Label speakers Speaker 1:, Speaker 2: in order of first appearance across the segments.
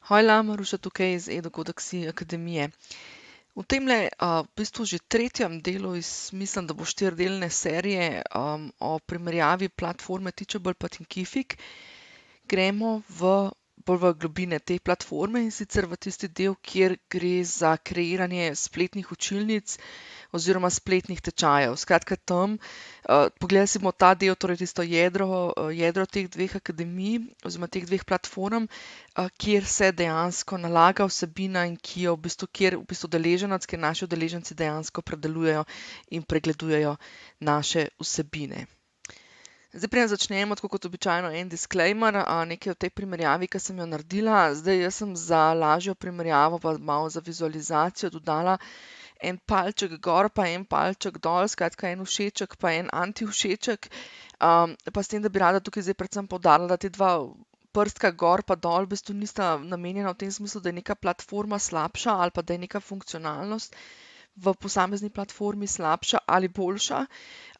Speaker 1: Hojla, Maruša tukaj iz Edokodeksi akademije. V temle, v bistvu že tretjem delu mislim, da bo štiridelne serije o primerjavi platforme Teachable pa Thinkific, gremo bolj v globine te platforme in sicer v tisti del, kjer gre za kreiranje spletnih učilnic oziroma spletnih tečajev. Skratka, tam pogledali si bomo ta del, torej tisto jedro teh dveh akademij oziroma teh dveh platform, kjer se dejansko nalaga vsebina in kjer v bistvu udeleženec, kjer naši udeleženci dejansko predelujejo in pregledujejo naše vsebine. Zdaj, preden začnemo, tako kot običajno, en disclaimer, nekaj o tej primerjavi, ki sem jo naredila. Zdaj, jaz sem za lažjo primerjavo pa malo za vizualizacijo dodala en palček gor pa en palček dol, skratka en všeček pa en antivšeček. Pa s tem, da bi rada tukaj zdaj predvsem poudarila, da te dva prstka gor pa dol v bistvu nista namenjena v tem smislu, da je neka platforma slabša ali pa da je neka funkcionalnost v posamezni platformi slabša ali boljša,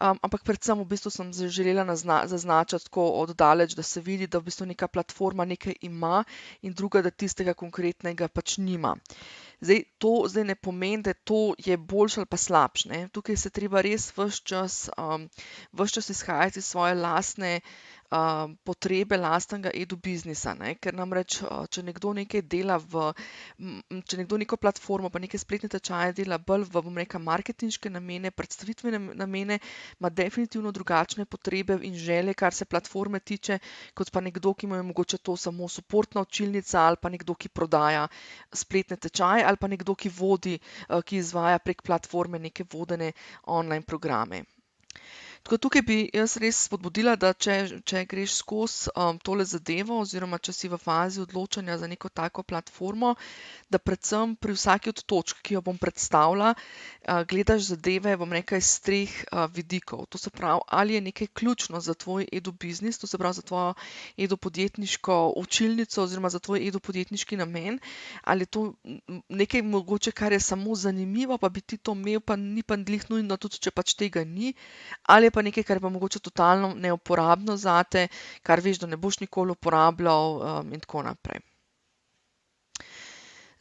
Speaker 1: ampak predvsem v bistvu sem želela zaznačiti tako od daleč, da se vidi, da v bistvu neka platforma nekaj ima in druga, da tistega konkretnega pač nima. Zdaj, to zdaj ne pomeni, da to je boljše ali pa slabše, ne. Tukaj se treba res ves čas izhajati iz svoje lastne potrebe, lastnega edu-biznisa, ne. Ker namreč, če nekdo nekaj dela če nekdo neko platformo pa neke spletne tečaje dela bolj v, bom rekla, marketinške namene, predstavitvene namene, ima definitivno drugačne potrebe in želje, kar se platforme tiče, kot pa nekdo, ki mu je mogoče to samo suportna učilnica ali pa nekdo, ki prodaja spletne tečaje ali pa nekdo, ki izvaja prek platforme neke vodene online programe. Tako tukaj bi jaz res spodbudila, da če greš skozi tole zadevo oziroma če si v fazi odločanja za neko tako platformo, da predvsem pri vsaki od točk, ki jo bom predstavila, gledaš zadeve, bom rekla, iz treh vidikov. To se pravi, ali je nekaj ključno za tvoj edu-biznis, to se pravi za tvojo edu-podjetniško učilnico oziroma za tvoj edu-podjetniški namen, ali je to nekaj mogoče, kar je samo zanimivo, pa bi ti to imel, pa ni pa glih nujno, tudi če pač tega ni, ali je pa nekaj, kar je pa mogoče totalno neuporabno zate, kar veš, da ne boš nikoli uporabljal, in tako naprej.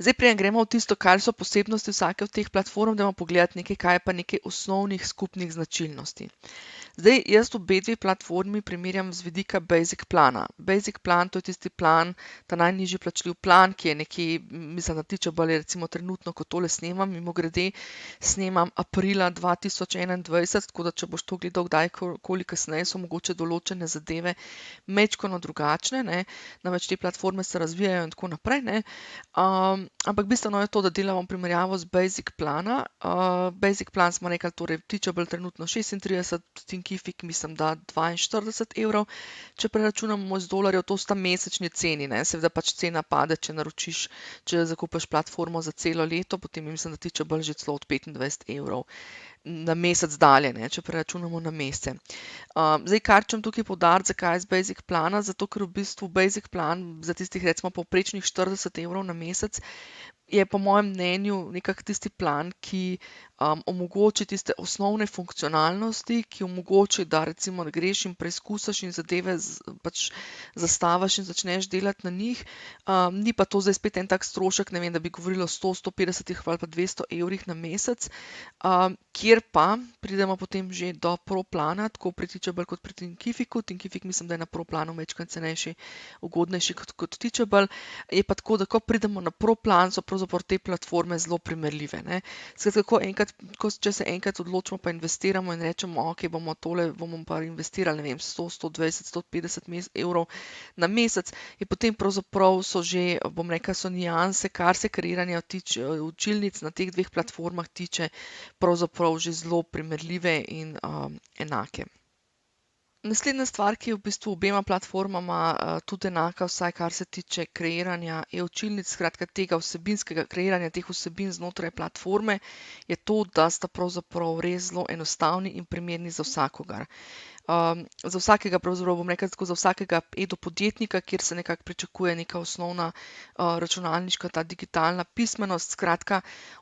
Speaker 1: Zdaj, preden gremo v tisto, kaj so posebnosti vsake od teh platform, dajmo pogledati nekaj, kaj je pa nekaj osnovnih skupnih značilnosti. Zdaj, jaz obe platformi primerjam z vidika Basic plana. Basic plan, to je tisti plan, ta najnižji plačljiv plan, ki je nekje, mislim, da Teachable je recimo trenutno, ko tole snemam, mimogrede, snemam aprila 2021, tako da če boš to gledal kdajkoli kasneje, so mogoče določene zadeve majčkeno drugačne, ne. Namreč te platforme se razvijajo in tako naprej, ne. Ampak bistveno je to, da delamo primerjavo z Basic plana. Basic plan smo rekli, torej Teachable trenutno 36, Thinkific mislim, da 42 evrov. Če preračunamo iz dolarjev, to sta mesečni ceni, ne. Seveda pač cena pade, če zakupiš platformo za celo leto, potem mislim, da Teachable že celo od 25 evrov na mesec dalje, ne, če preračunamo na mesece. Zdaj, kar hočem tukaj poudariti, zakaj z Basic plana, zato ker v bistvu Basic plan za tistih recimo povprečnih 40 evrov na mesec je po mojem mnenju nekako tisti plan, ki omogoči tiste osnovne funkcionalnosti, ki omogoči, da recimo greš in preizkusiš in zadeve pač zastaviš in začneš delati na njih. Ni pa to zdaj spet en tak strošek, ne vem, da bi govorili o 100, 150 ali pa 200 evrih na mesec, kjer pa pridemo potem že do Pro plana, tako pri Teachable kot pri Thinkificu. Thinkific mislim, da je na Pro planu majčkeno cenejši, ugodnejši kot Teachable. Je pa tako, da ko pridemo na Pro plan, so pravzaprav te platforme zelo primerljive, ne. Skratka, če se enkrat odločimo pa investiramo in rečemo, okej, bomo pa investirali, ne vem, 100, 120, 150 evrov na mesec, je potem pravzaprav so že, bom rekla, so nianse, kar se kreiranja učilnic na teh dveh platformah tiče, pravzaprav že zelo primerljive in enake. Naslednja stvar, ki je v bistvu obema platformama tudi enaka, vsaj kar se tiče kreiranja e-učilnic, skratka tega vsebinskega kreiranja teh vsebin znotraj platforme, je to, da sta pravzaprav res zelo enostavni in primerni za vsakogar. Za vsakega, pravzaprav bom rekla tako, za vsakega edu-podjetnika, kjer se nekako pričakuje neka osnovna računalniška, ta digitalna pismenost, skratka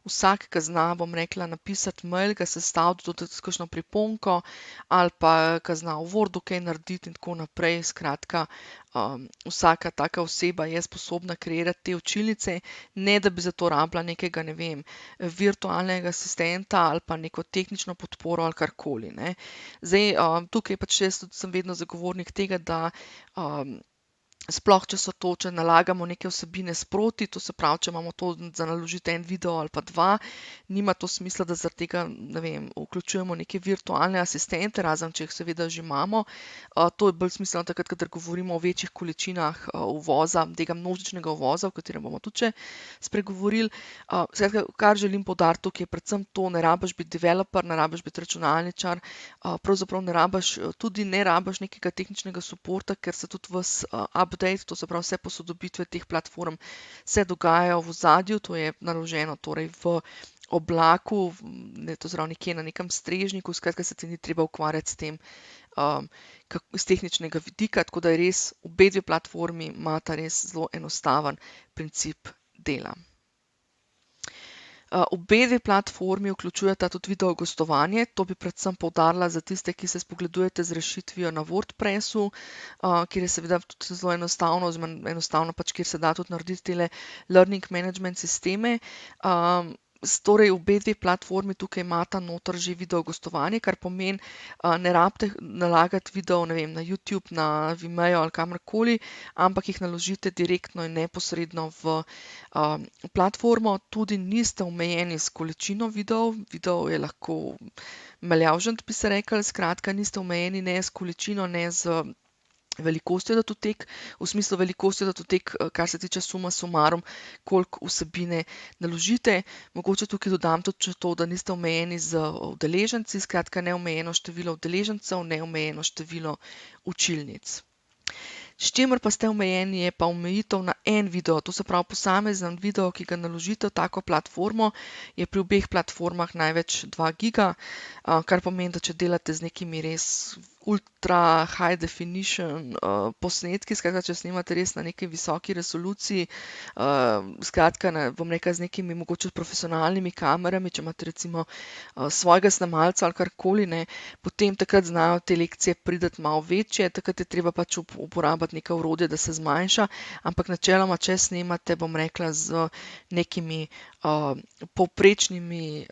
Speaker 1: vsak, ki zna, bom rekla, napisati mail, ga sestaviti tudi s kakšno priponko ali pa ki zna v Wordu kaj narediti in tako naprej, skratka vsaka taka oseba je sposobna kreirati te učilnice, ne da bi za to rabila nekega, ne vem, virtualnega asistenta ali pa neko tehnično podporo ali karkoli, ne. Zdaj, tukaj pač jaz tudi sem vedno zagovornik tega, da sploh, če nalagamo neke vsebine sproti, to se pravi, če imamo to za naložiti en video ali pa dva, nima to smisla, da zaradi tega, ne vem, vključujemo neke virtualne asistente, razen če jih seveda že imamo. To je bolj smiselno takrat, kadar govorimo o večjih količinah uvoza, tega množičnega uvoza, o katerem bomo tudi še spregovorili. Skratka, kar želim poudariti tukaj, je predvsem to, ne rabiš biti developer, ne rabiš biti računalničar, pravzaprav tudi ne rabiš nekega tehničnega suporta, ker se tudi vas update, to se pravi vse posodobitve teh platform se dogajajo v ozadju, to je naloženo torej v oblaku, to zraven nekje na nekem strežniku, skratka se ti ni treba ukvarjati s tem z tehničnega vidika, tako da je res, obe dve platformi imata res zelo enostaven princip dela. Obe dve platformi vključujeta tudi video gostovanje, to bi predvsem poudarila za tiste, ki se spogledujete z rešitvijo na WordPressu, kjer je seveda tudi zelo enostavno pač, kjer se da tudi narediti tele learning management sisteme. Torej, obe dve platformi tukaj imata noter že video gostovanje, kar pomeni, ne rabite nalagati video, ne vem, na YouTube, na Vimeo ali kamorkoli, ampak jih naložite direktno in neposredno v platformo. Tudi niste omejeni s količino videov, video je lahko maljavžen, bi se rekli, skratka, niste omejeni ne s količino, ne z velikostjo datotek, v smislu velikostjo datotek, kar se tiče suma sumarum, koliko vsebine naložite. Mogoče tukaj dodam tudi še to, da niste omejeni z udeleženci, skratka neomejeno število udeležencev, neomejeno število učilnic. S čimer pa ste omejeni, je pa omejitev na en video, to se pravi posamezen video, ki ga naložite v tako platformo, je pri obeh platformah največ 2 giga, kar pomeni, da če delate z nekimi res ultra high definition posnetki, skratka, če snemate res na neki visoki resoluciji, skratka, bom rekla, z nekimi mogoče profesionalnimi kamerami, če imate recimo svojega snemalca ali karkoli, ne, potem takrat znajo te lekcije priti malo večje, takrat je treba pač uporabiti neka orodja, da se zmanjša, ampak načeloma, če snemate, bom rekla, z nekimi povprečnimi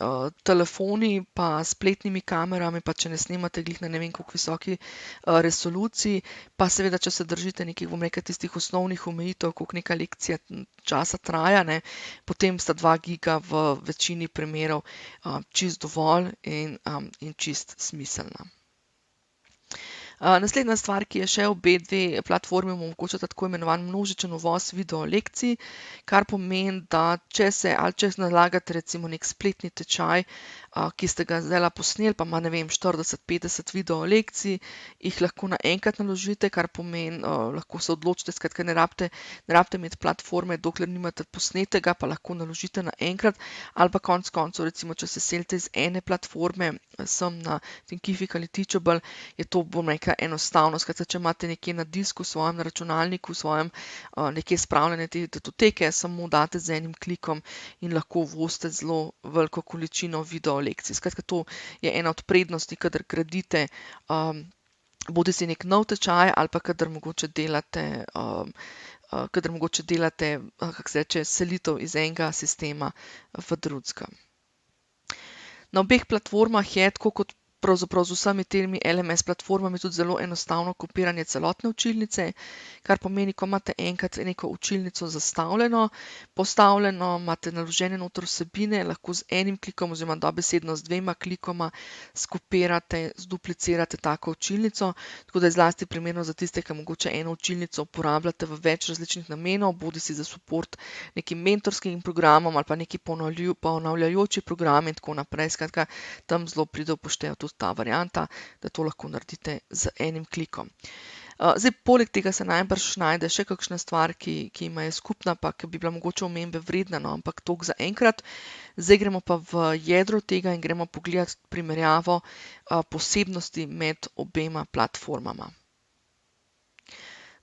Speaker 1: telefoni pa spletnimi kamerami, pa če ne snemate glih na ne vem koliko visoki resoluciji, pa seveda, če se držite nekih, bom rekla, tistih osnovnih omejitev, koliko neka lekcija časa traja, ne, potem sta 2 giga v večini primerov čisto dovolj in čisto smiselna. Naslednja stvar, ki je še obe dve platformi omogočata tako imenovan množičen uvoz video lekcij, kar pomeni, da če nalagate recimo nek spletni tečaj, ki ste ga zdajle posneli, pa ima, ne vem, 40-50 video lekcij, jih lahko naenkrat naložite, kar pomeni, lahko se odločite, skratka, ne rabite imeti platforme, dokler nimate posnetega, pa lahko naložite naenkrat, ali pa konec koncev, recimo, če se selite iz ene platforme sem na Thinkific ali Teachable, je to, bom rekla, enostavno. Skratka, če imate nekje na disku, v svojem računalniku, v svojem nekje spravljene te datoteke, samo date z enim klikom in lahko uvozite zelo veliko količino video lekcij. Skratka, to je ena od prednosti, kadar gradite bodisi nek nov tečaj ali pa kadar mogoče delate, kako se reče, selitev iz enega sistema v drugega. Na obeh platformah je, tako kot pravzaprav z vsemi temi LMS platformami, tudi zelo enostavno kopiranje celotne učilnice, kar pomeni, ko imate enkrat neko učilnico postavljeno, imate naložene noter vsebine, lahko z enim klikom oziroma dobesedno z 2 klikoma skopirate, zduplicirate tako učilnico, tako da je zlasti primerno za tiste, ki mogoče eno učilnico uporabljate v več različnih namenov, bodisi za suport nekim mentorskim programom ali pa neki ponavljajoči program in tako naprej. Skratka, tam zelo pride v poštev tudi ta varianta, da to lahko naredite z enim klikom. Zdaj, poleg tega se najbrž najde še kakšna stvar, ki jima je skupna, pa ki bi bila mogoče omembe vredna, no, ampak toliko za enkrat. Zdaj gremo pa v jedro tega in gremo pogledati primerjavo posebnosti med obema platformama.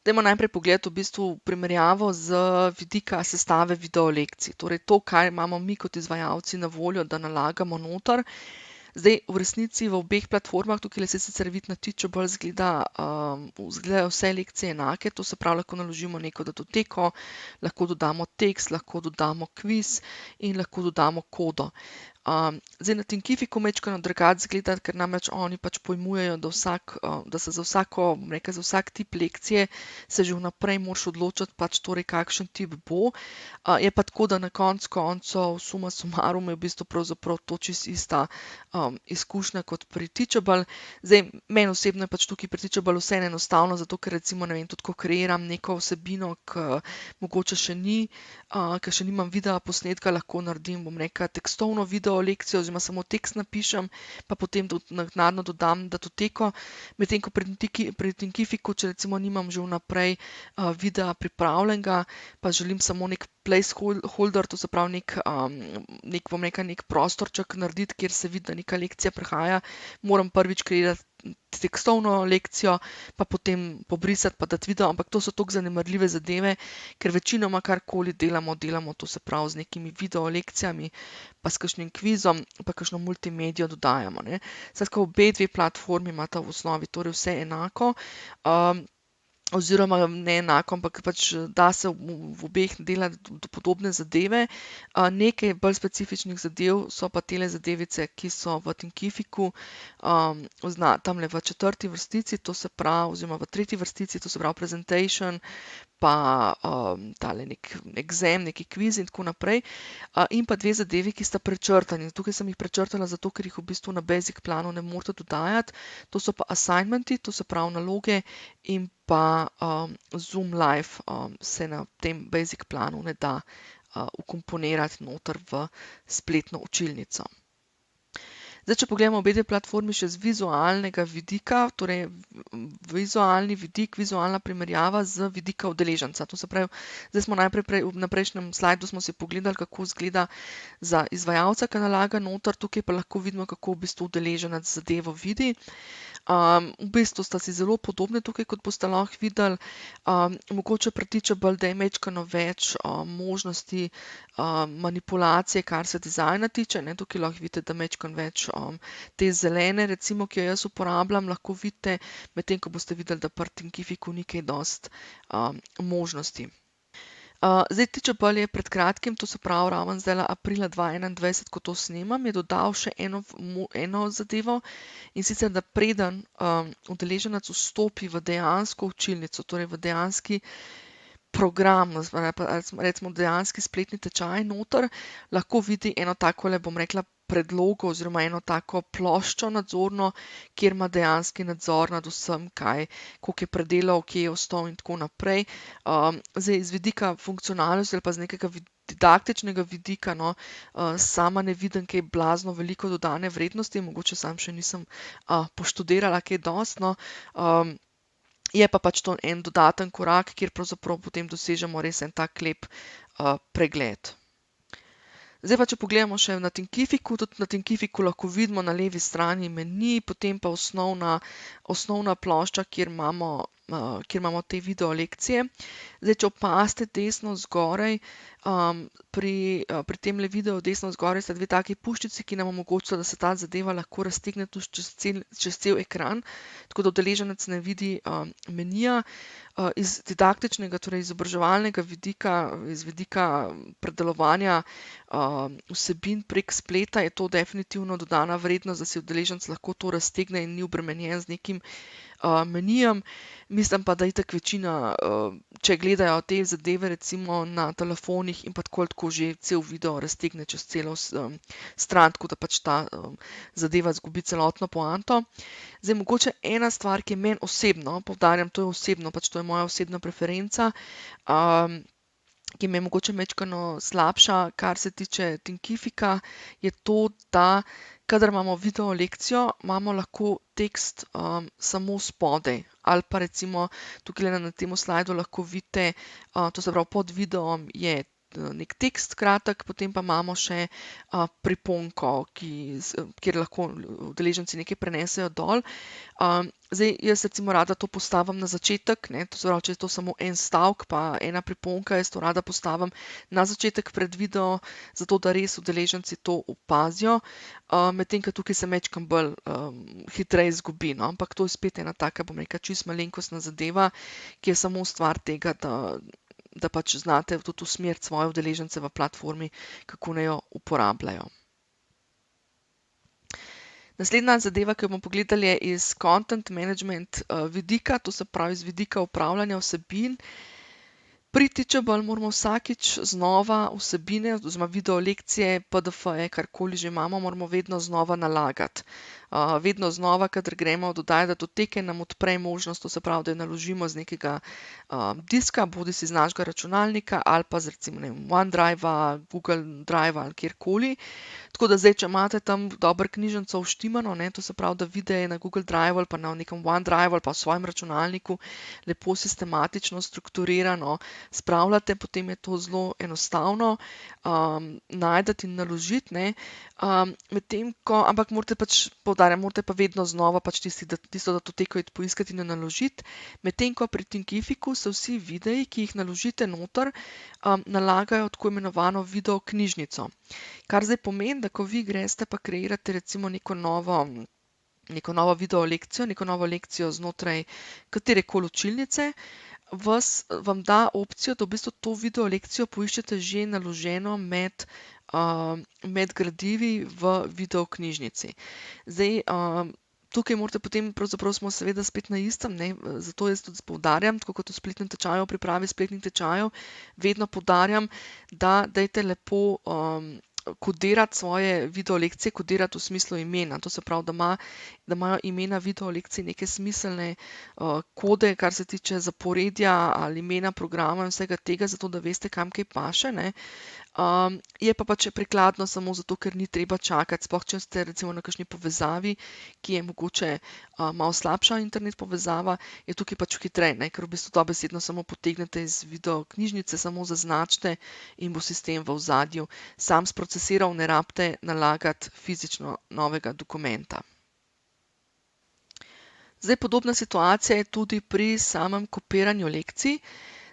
Speaker 1: Dajmo najprej pogledati v bistvu primerjavo z vidika sestave video lekcij. Torej to, kaj imamo mi kot izvajalci na voljo, da nalagamo noter. Zdaj, v resnici v obeh platformah, tukaj se sicer vidi na Teachable, izgledajo vse lekcije enake, to se pravi, lahko naložimo neko datoteko, lahko dodamo tekst, lahko dodamo kviz in lahko dodamo kodo. Zdaj, na Thinkificu majčkeno drugače izgleda, ker namreč oni pač pojmujejo, da se za vsak tip lekcije se že vnaprej moraš odločiti, pač torej kakšen tip bo. Je pa tako, da na koncu koncev suma sumarum je v bistvu pravzaprav to čisto ista izkušnja kot pri Teachable. Zdaj, meni osebno je pač tukaj pri Teachable vseeno enostavno, zato ker recimo, ne vem, tudi ko kreiram neko vsebino, ki mogoče še nimam videa posnetka, lahko naredim, bom rekla, tekstovno video lekcijo oziroma samo tekst napišem, pa potem naknadno dodam datoteko, medtem ko pri Thinkificu, če recimo nimam že vnaprej videa pripravljenega, pa želim samo nek placeholder, to se pravi nek prostorček narediti, kjer se vidi, da neka lekcija prihaja, moram prvič kreirati tekstovno lekcijo, pa potem pobrisati, pa dati video, ampak to so toliko zanemarljive zadeve, ker večinoma karkoli delamo to se pravi z nekimi video lekcijami, pa s kakšnim kvizom, pa kakšno multimedijo dodajamo, ne. Skratka, obe dve platformi imata v osnovi torej vse enako, oziroma ne enako, ampak pač da se v obeh delati podobne zadeve. Nekaj bolj specifičnih zadev so pa tele zadevice, ki so v Thinkificu, tamle v 4. vrstici, to se pravi, oziroma v 3. vrstici, to se pravi presentation, pa tale nek exam, neki kviz in tako naprej. In pa dve zadevi, ki sta prečrtani. Tukaj sem jih prečrtala zato, ker jih v bistvu na basic planu ne morete dodajati. To so pa assignmenti, to se pravi naloge, in pa Zoom Live se na tem basic planu ne da vkomponirati noter v spletno učilnico. Zdaj, če pogledamo obe dve platformi še z vizualnega vidika, torej vizualni vidik, vizualna primerjava z vidika udeleženca. To se pravi, zdaj smo na prejšnjem slajdu smo si pogledali, kako izgleda za izvajalca, ki nalaga noter, tukaj pa lahko vidimo, kako v bistvu udeleženec zadevo vidi. V bistvu sta si zelo podobne tukaj, kot boste lahko videli. Mogoče pri Teachable, da je majčkeno več možnosti manipulacije, kar se dizajna tiče, ne. Tukaj lahko vidite, da majčkeno več te zelene, recimo, ki jo jaz uporabljam, lahko vidite, medtem ko boste videli, da pri Thinkificu ni kaj dosti možnosti. Zdaj, Teachable je pred kratkim, to se pravi ravno zdajle aprila 2021, ko to snemam, je dodal še eno zadevo, in sicer, da preden udeleženec vstopi v dejansko učilnico, torej v dejanski program, recimo dejanski spletni tečaj noter, lahko vidi eno takole, bom rekla, predlogo oziroma eno tako ploščo nadzorno, kjer ima dejanski nadzor nad vsem, koliko je predelal, kje je ostal in tako naprej. Zdaj, z vidika funkcionalnosti ali pa z nekega didaktičnega vidika, no, sama ne vidim kaj blazno veliko dodane vrednosti, mogoče sam še nisem poštudirala kaj dosti, no. Je pa pač to en dodaten korak, kjer pravzaprav potem dosežemo res en tak lep pregled. Zdaj pa, če pogledamo še na Thinkificu, tudi na Thinkificu lahko vidimo na levi strani meni, potem pa osnovna plošča, kjer imamo te video lekcije. Zdaj, če opazite desno zgoraj, pri temle videu desno zgoraj sta dve taki puščici, ki nam omogočata, da se ta zadeva lahko raztegne tudi čez cel ekran, tako da udeleženec ne vidi menija. Iz didaktičnega, torej izobraževalnega vidika, iz vidika predelovanja vsebin prek spleta je to definitivno dodana vrednost, da si udeleženec lahko to raztegne in ni obremenjen z nekim menijem. Mislim pa, da itak večina, če gledajo te zadeve recimo na telefonih in pa tako ali tako že cel video raztegne čez celo stran, tako da pač ta zadeva izgubi celotno poanto. Zdaj, mogoče ena stvar, ki je meni osebno, poudarjam, to je osebno, pač to je moja osebna preferenca, ki mi je mogoče majčkeno slabša, kar se tiče Thinkifica, je to, da kadar imamo video lekcijo, imamo lahko tekst samo spodaj. Ali pa recimo tukajle na tem slajdu lahko vidite, to se pravi, pod videom je nek tekst kratek, potem pa imamo še priponko, kjer lahko udeleženci nekaj prenesejo dol. Zdaj, jaz recimo rada to postavim na začetek, ne, to se pravi, če je to samo en stavek pa ena priponka, jaz to rada postavim na začetek pred video, zato da res udeleženci to opazijo, medtem ko tukaj se majčkeno bolj hitreje izgubi, no, ampak to je spet ena taka, bom rekla, čisto malenkostna zadeva, ki je samo stvar tega, da pač znate tudi usmeriti svoje udeležence v platformi, kako naj jo uporabljajo. Naslednja zadeva, ki jo bomo pogledali, je iz content management vidika, to se pravi iz vidika upravljanja vsebin. Pri Teachable moramo vsakič znova vsebine, oziroma video lekcije, PDF-je, karkoli že imamo, moramo vedno znova nalagati. Vedno znova, kadar gremo dodajati datoteke, nam odpre možnost, to se pravi, da jo naložimo z nekega diska, bodisi z našega računalnika ali pa z recimo OneDrive-a, Google Drive-a ali kjerkoli. Tako da zdaj, če imate tam dobro knjižnico vštimano, to se pravi, da videe na Google Drive ali pa na nekem OneDrive ali pa v svojem računalniku lepo sistematično, strukturirano spravljate, potem je to zelo enostavno najti in naložiti, ne. Medtem ko, ampak morate pač, poudarjam, morate pa vedno znova pač tisto datoteko iti poiskati in jo naložiti, medtem ko pri Thinkificu se vsi videi, ki jih naložite noter, nalagajo tako imenovano video knjižnico. Kar zdaj pomeni, da ko vi greste pa kreirate recimo neko novo video lekcijo, neko novo lekcijo znotraj katerekoli učilnice, vam da opcijo, da v bistvu to video lekcijo poiščete že naloženo med gradivi v video knjižnici. Zdaj, tukaj morate potem, pravzaprav smo seveda spet na istem, ne, zato jaz tudi poudarjam, tako kot v spletnem tečaju, v pripravi spletnih tečajev, vedno poudarjam, da dajte lepo kodirati svoje video lekcije, kodirati v smislu imena. To se pravi, da imajo imena video lekcij neke smiselne kode, kar se tiče zaporedja ali imena programa in vsega tega, zato da veste, kam kaj paše, ne. Je pa pač prikladno samo zato, ker ni treba čakati, sploh če ste recimo na kakšni povezavi, ki je mogoče malo slabša internet povezava, je tukaj pač hitreje, ne, ker v bistvu dobesedno samo potegnete iz video knjižnice, samo zaznačite in bo sistem v ozadju sam sprocesiral, ne rabite nalagati fizično novega dokumenta. Zdaj, podobna situacija je tudi pri samem kopiranju lekcij.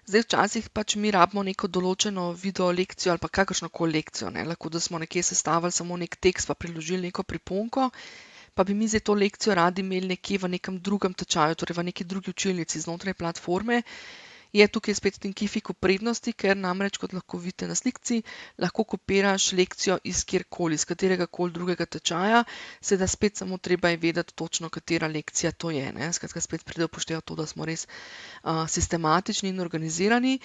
Speaker 1: Zdaj, včasih pač mi rabimo neko določeno video lekcijo ali pa kakršnokoli lekcijo, ne. Lahko, da smo nekje sestavili samo nek tekst pa priložili neko priponko, pa bi mi zdaj to lekcijo radi imeli nekje v nekem drugem tečaju, torej v neki drugi učilnici znotraj platforme. Je tukaj spet Thinkific v prednosti, ker namreč, kot lahko vidite na slikci, lahko kopiraš lekcijo iz kjerkoli, iz kateregakoli drugega tečaja, seveda spet samo treba je vedeti točno, katera lekcija to je, ne. Skratka, spet pride v poštev to, da smo res sistematični in organizirani.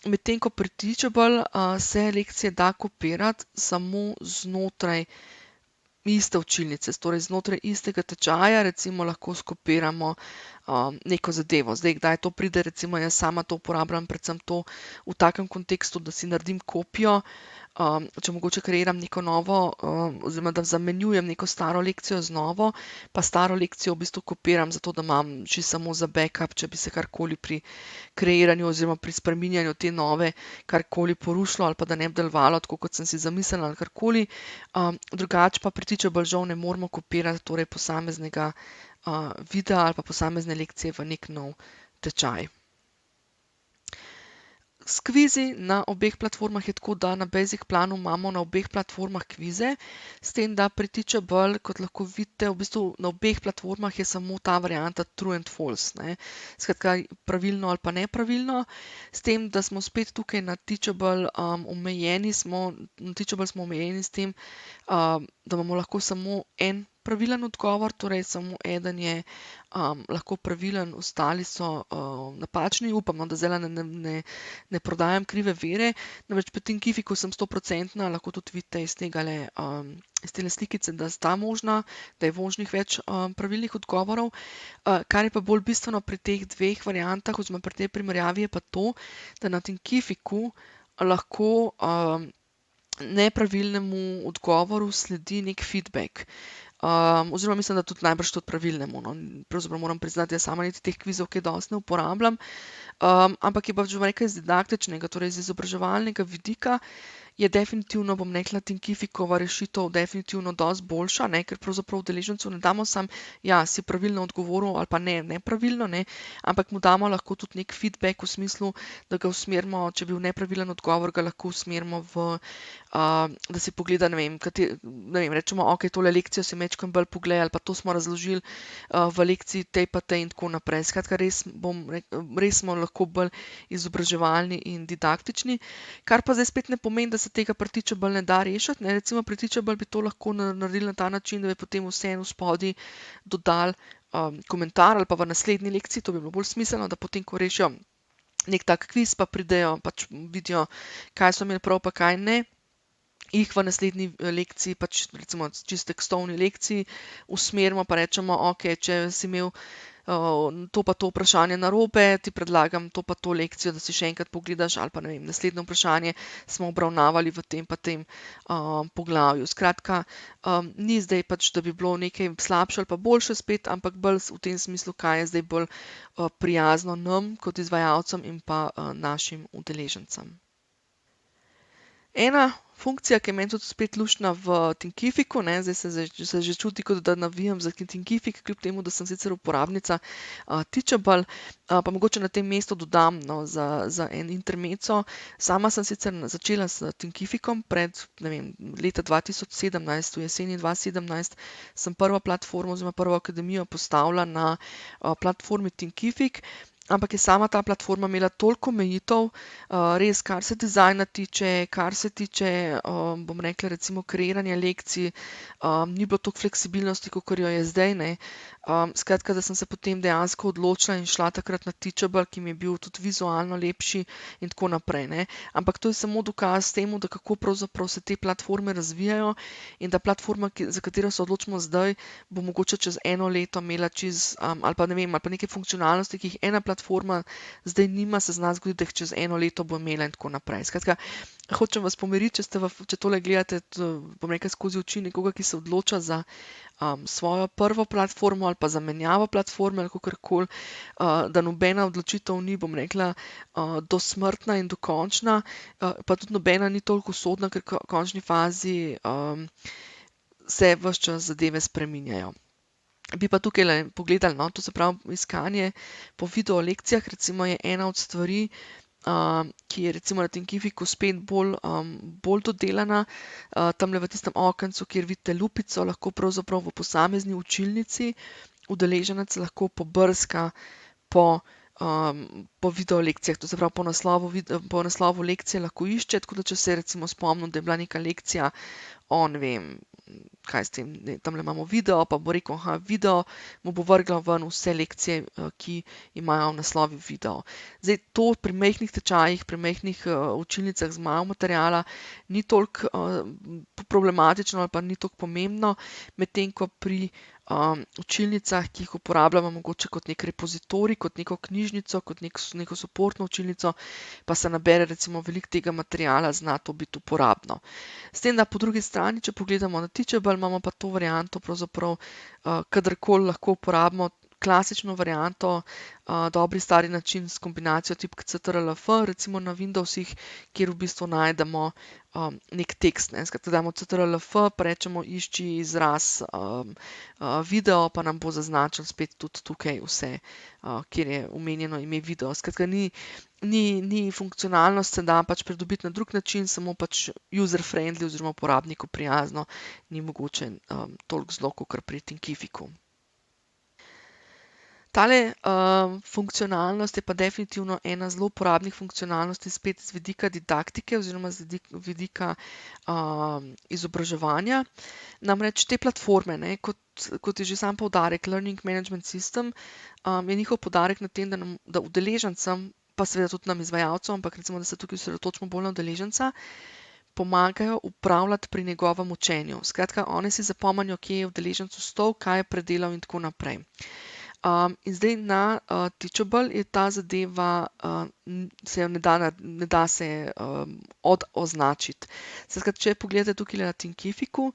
Speaker 1: Medtem ko pri Teachable se lekcije da kopirati samo znotraj iste učilnice, torej znotraj istega tečaja, recimo lahko skopiramo neko zadevo. Zdaj, kdaj to pride, recimo jaz sama to uporabljam predvsem to v takem kontekstu, da si naredim kopijo, če mogoče kreiram neko novo, oziroma da zamenjujem neko staro lekcijo z novo, pa staro lekcijo v bistvu kopiram, zato da imam čisto samo za backup, če bi se karkoli pri kreiranju oziroma pri spreminjanju te nove karkoli porušilo ali pa da ne bi delovalo tako, kot sem si zamislila ali karkoli. Drugače pa pri Teachable žal ne moremo kopirati torej posameznega videa ali pa posamezne lekcije v nek nov tečaj. S kvizi na obeh platformah je tako, da na Basic planu imamo na obeh platformah kvize, s tem, da pri Teachable, kot lahko vidite, v bistvu na obeh platformah je samo ta varianta true and false, ne. Skratka, pravilno ali pa nepravilno, s tem, da smo spet tukaj na Teachable omejeni s tem, da imamo lahko samo en pravilen odgovor, torej samo eden je lahko pravilen, ostali so napačni. Upam, da zdajle ne prodajam krive vere, namreč pri Thinkificu sem 100%, lahko tudi vidite iz tele slikice, da sta možna, da je možnih več pravilnih odgovorov. Kar je pa bolj bistveno pri teh dveh variantah oziroma pri tej primerjavi je pa to, da na Thinkificu lahko nepravilnemu odgovoru sledi nek feedback. oziroma mislim, da tudi najbrž tudi pravilnemu. No. Pravzaprav moram priznati, da sama niti teh kvizov kaj dosti ne uporabljam, ampak je pač, bom rekla, iz didaktičnega, torej iz izobraževalnega vidika, je definitivno, bom rekla, Thinkificova rešitev definitivno dosti boljša, ne, ker pravzaprav udeležencu ne damo samo, ja, si pravilno odgovoril ali pa ne, nepravilno, ne, ampak mu damo lahko tudi nek feedback v smislu, da ga usmerimo, če je bil nepravilen odgovor, ga lahko usmerimo v, da si pogleda, ne vem, rečemo, ok, tole lekcijo si majčkeno bolj pogledaj, ali pa to smo razložili v lekciji tej pa tej in tako naprej. Skratka, res smo lahko bolj izobraževalni in didaktični, kar pa zdaj spet ne pomeni, da se tega pri Teachable ne da rešiti, ne. Recimo pri Teachable bi to lahko naredili na ta način, da bi potem vseeno spodaj dodali komentar ali pa v naslednji lekciji, to bi bilo bolj smiselno, da potem, ko rešijo nek tak kviz, pa pridejo, pač vidijo, kaj so imeli prav, pa kaj ne, jih v naslednji lekciji, pač recimo čisto tekstovni lekciji, usmerimo pa rečemo, ok, če si imel to pa to vprašanje narobe, ti predlagam to pa to lekcijo, da si še enkrat pogledaš, ali pa ne vem, naslednje vprašanje smo obravnavali v tem pa tem poglavju. Skratka, ni zdaj pač, da bi bilo nekaj slabše ali pa boljše spet, ampak bolj v tem smislu, kaj je zdaj bolj prijazno nam kot izvajalcem in pa našim udeležencem. Ena funkcija, ki je meni tudi spet luštna v Thinkificu, ne, zdaj se že čuti, kot da navijam za Thinkific, kljub temu, da sem sicer uporabnica Teachable, pa mogoče na tem mestu dodam, no, za en intermezzo. Sama sem sicer začela s Thinkificom pred, ne vem, leta 2017, v jeseni 2017 sem prvo platformo oziroma prvo akademijo postavila na platformi Thinkific, ampak je sama ta platforma imela toliko omejitev, res, kar se dizajna tiče, kar se tiče, bom rekla, recimo kreiranja lekcij, ni bilo toliko fleksibilnosti, kakor jo je zdaj, ne. Skratka, da sem se potem dejansko odločila in šla takrat na Teachable, ki mi je bil tudi vizualno lepši in tako naprej, ne. Ampak to je samo dokaz temu, da kako pravzaprav se te platforme razvijajo in da platforma, za katero se odločimo zdaj, bo mogoče čez eno leto imela ali pa ne vem, ali pa neke funkcionalnosti, ki jih ena platforma zdaj nima, se zna zgoditi, da jih čez eno leto bo imela in tako naprej. Skratka, hočem vas pomiriti, če tole gledate, bom rekla, skozi oči nekoga, ki se odloča za svojo prvo platformo ali pa zamenjavo platforme ali kakorkoli, da nobena odločitev ni, bom rekla, dosmrtna in dokončna, pa tudi nobena ni toliko usodna, ker v končni fazi se ves čas zadeve spreminjajo. Bi pa tukaj pogledali, no, to se pravi iskanje po video lekcijah, recimo je ena od stvari, ki je recimo na Thinkificu spet bolj dodelana, tamle v tistem okencu, kjer vidite lupico, lahko pravzaprav v posamezni učilnici udeleženec lahko pobrska po video lekcijah, to se pravi po naslovu lekcije lahko išče, tako da če se recimo spomnim, da je bila neka lekcija o, ne vem, kaj s tem, tamle imamo video, pa bo rekel, video, mu bo vrgla ven vse lekcije, ki imajo v naslovi video. Zdaj, to pri majhnih tečajih, pri majhnih učilnicah z malo materiala ni toliko problematično ali pa ni toliko pomembno, medtem ko pri učilnicah, ki jih uporabljamo mogoče kot nek repozitorij, kot neko knjižnico, kot neko soportno učilnico, pa se nabere recimo veliko tega materiala, zna to biti uporabno. S tem, da po drugi strani, če pogledamo na Teachable, imamo pa to varianto pravzaprav kadarkoli lahko uporabimo klasično varianto, dobri stari način s kombinacijo tipk Ctrl+F, recimo na Windowsih, kjer v bistvu najdemo nek tekst, ne. Skratka, damo Ctrl+F, pa rečemo išči izraz video, pa nam bo zaznačil spet tudi tukaj vse, kjer je omenjeno ime video. Skratka, ni funkcionalnost, se da pač pridobiti na drug način, samo pač user-friendly oziroma uporabniku prijazno, ni mogoče toliko zelo kakor pri Thinkificu. Tale funkcionalnost je pa definitivno ena zelo uporabnih funkcionalnosti spet z vidika didaktike oziroma z vidika izobraževanja. Namreč te platforme, ne, kot je že sam poudarek, Learning Management System, je njihov poudarek na tem, da udeležencem, pa seveda tudi nam izvajalcem, ampak recimo, da se tukaj osredotočimo bolj na udeleženca, pomagajo upravljati pri njegovem učenju. Skratka, oni si zapomnijo, kje je udeleženec ostal, kaj je predelal in tako naprej. In zdaj na Teachable je ta zadeva, se jo ne da se odoznačiti. Skratka, če pogledate tukaj na Thinkificu,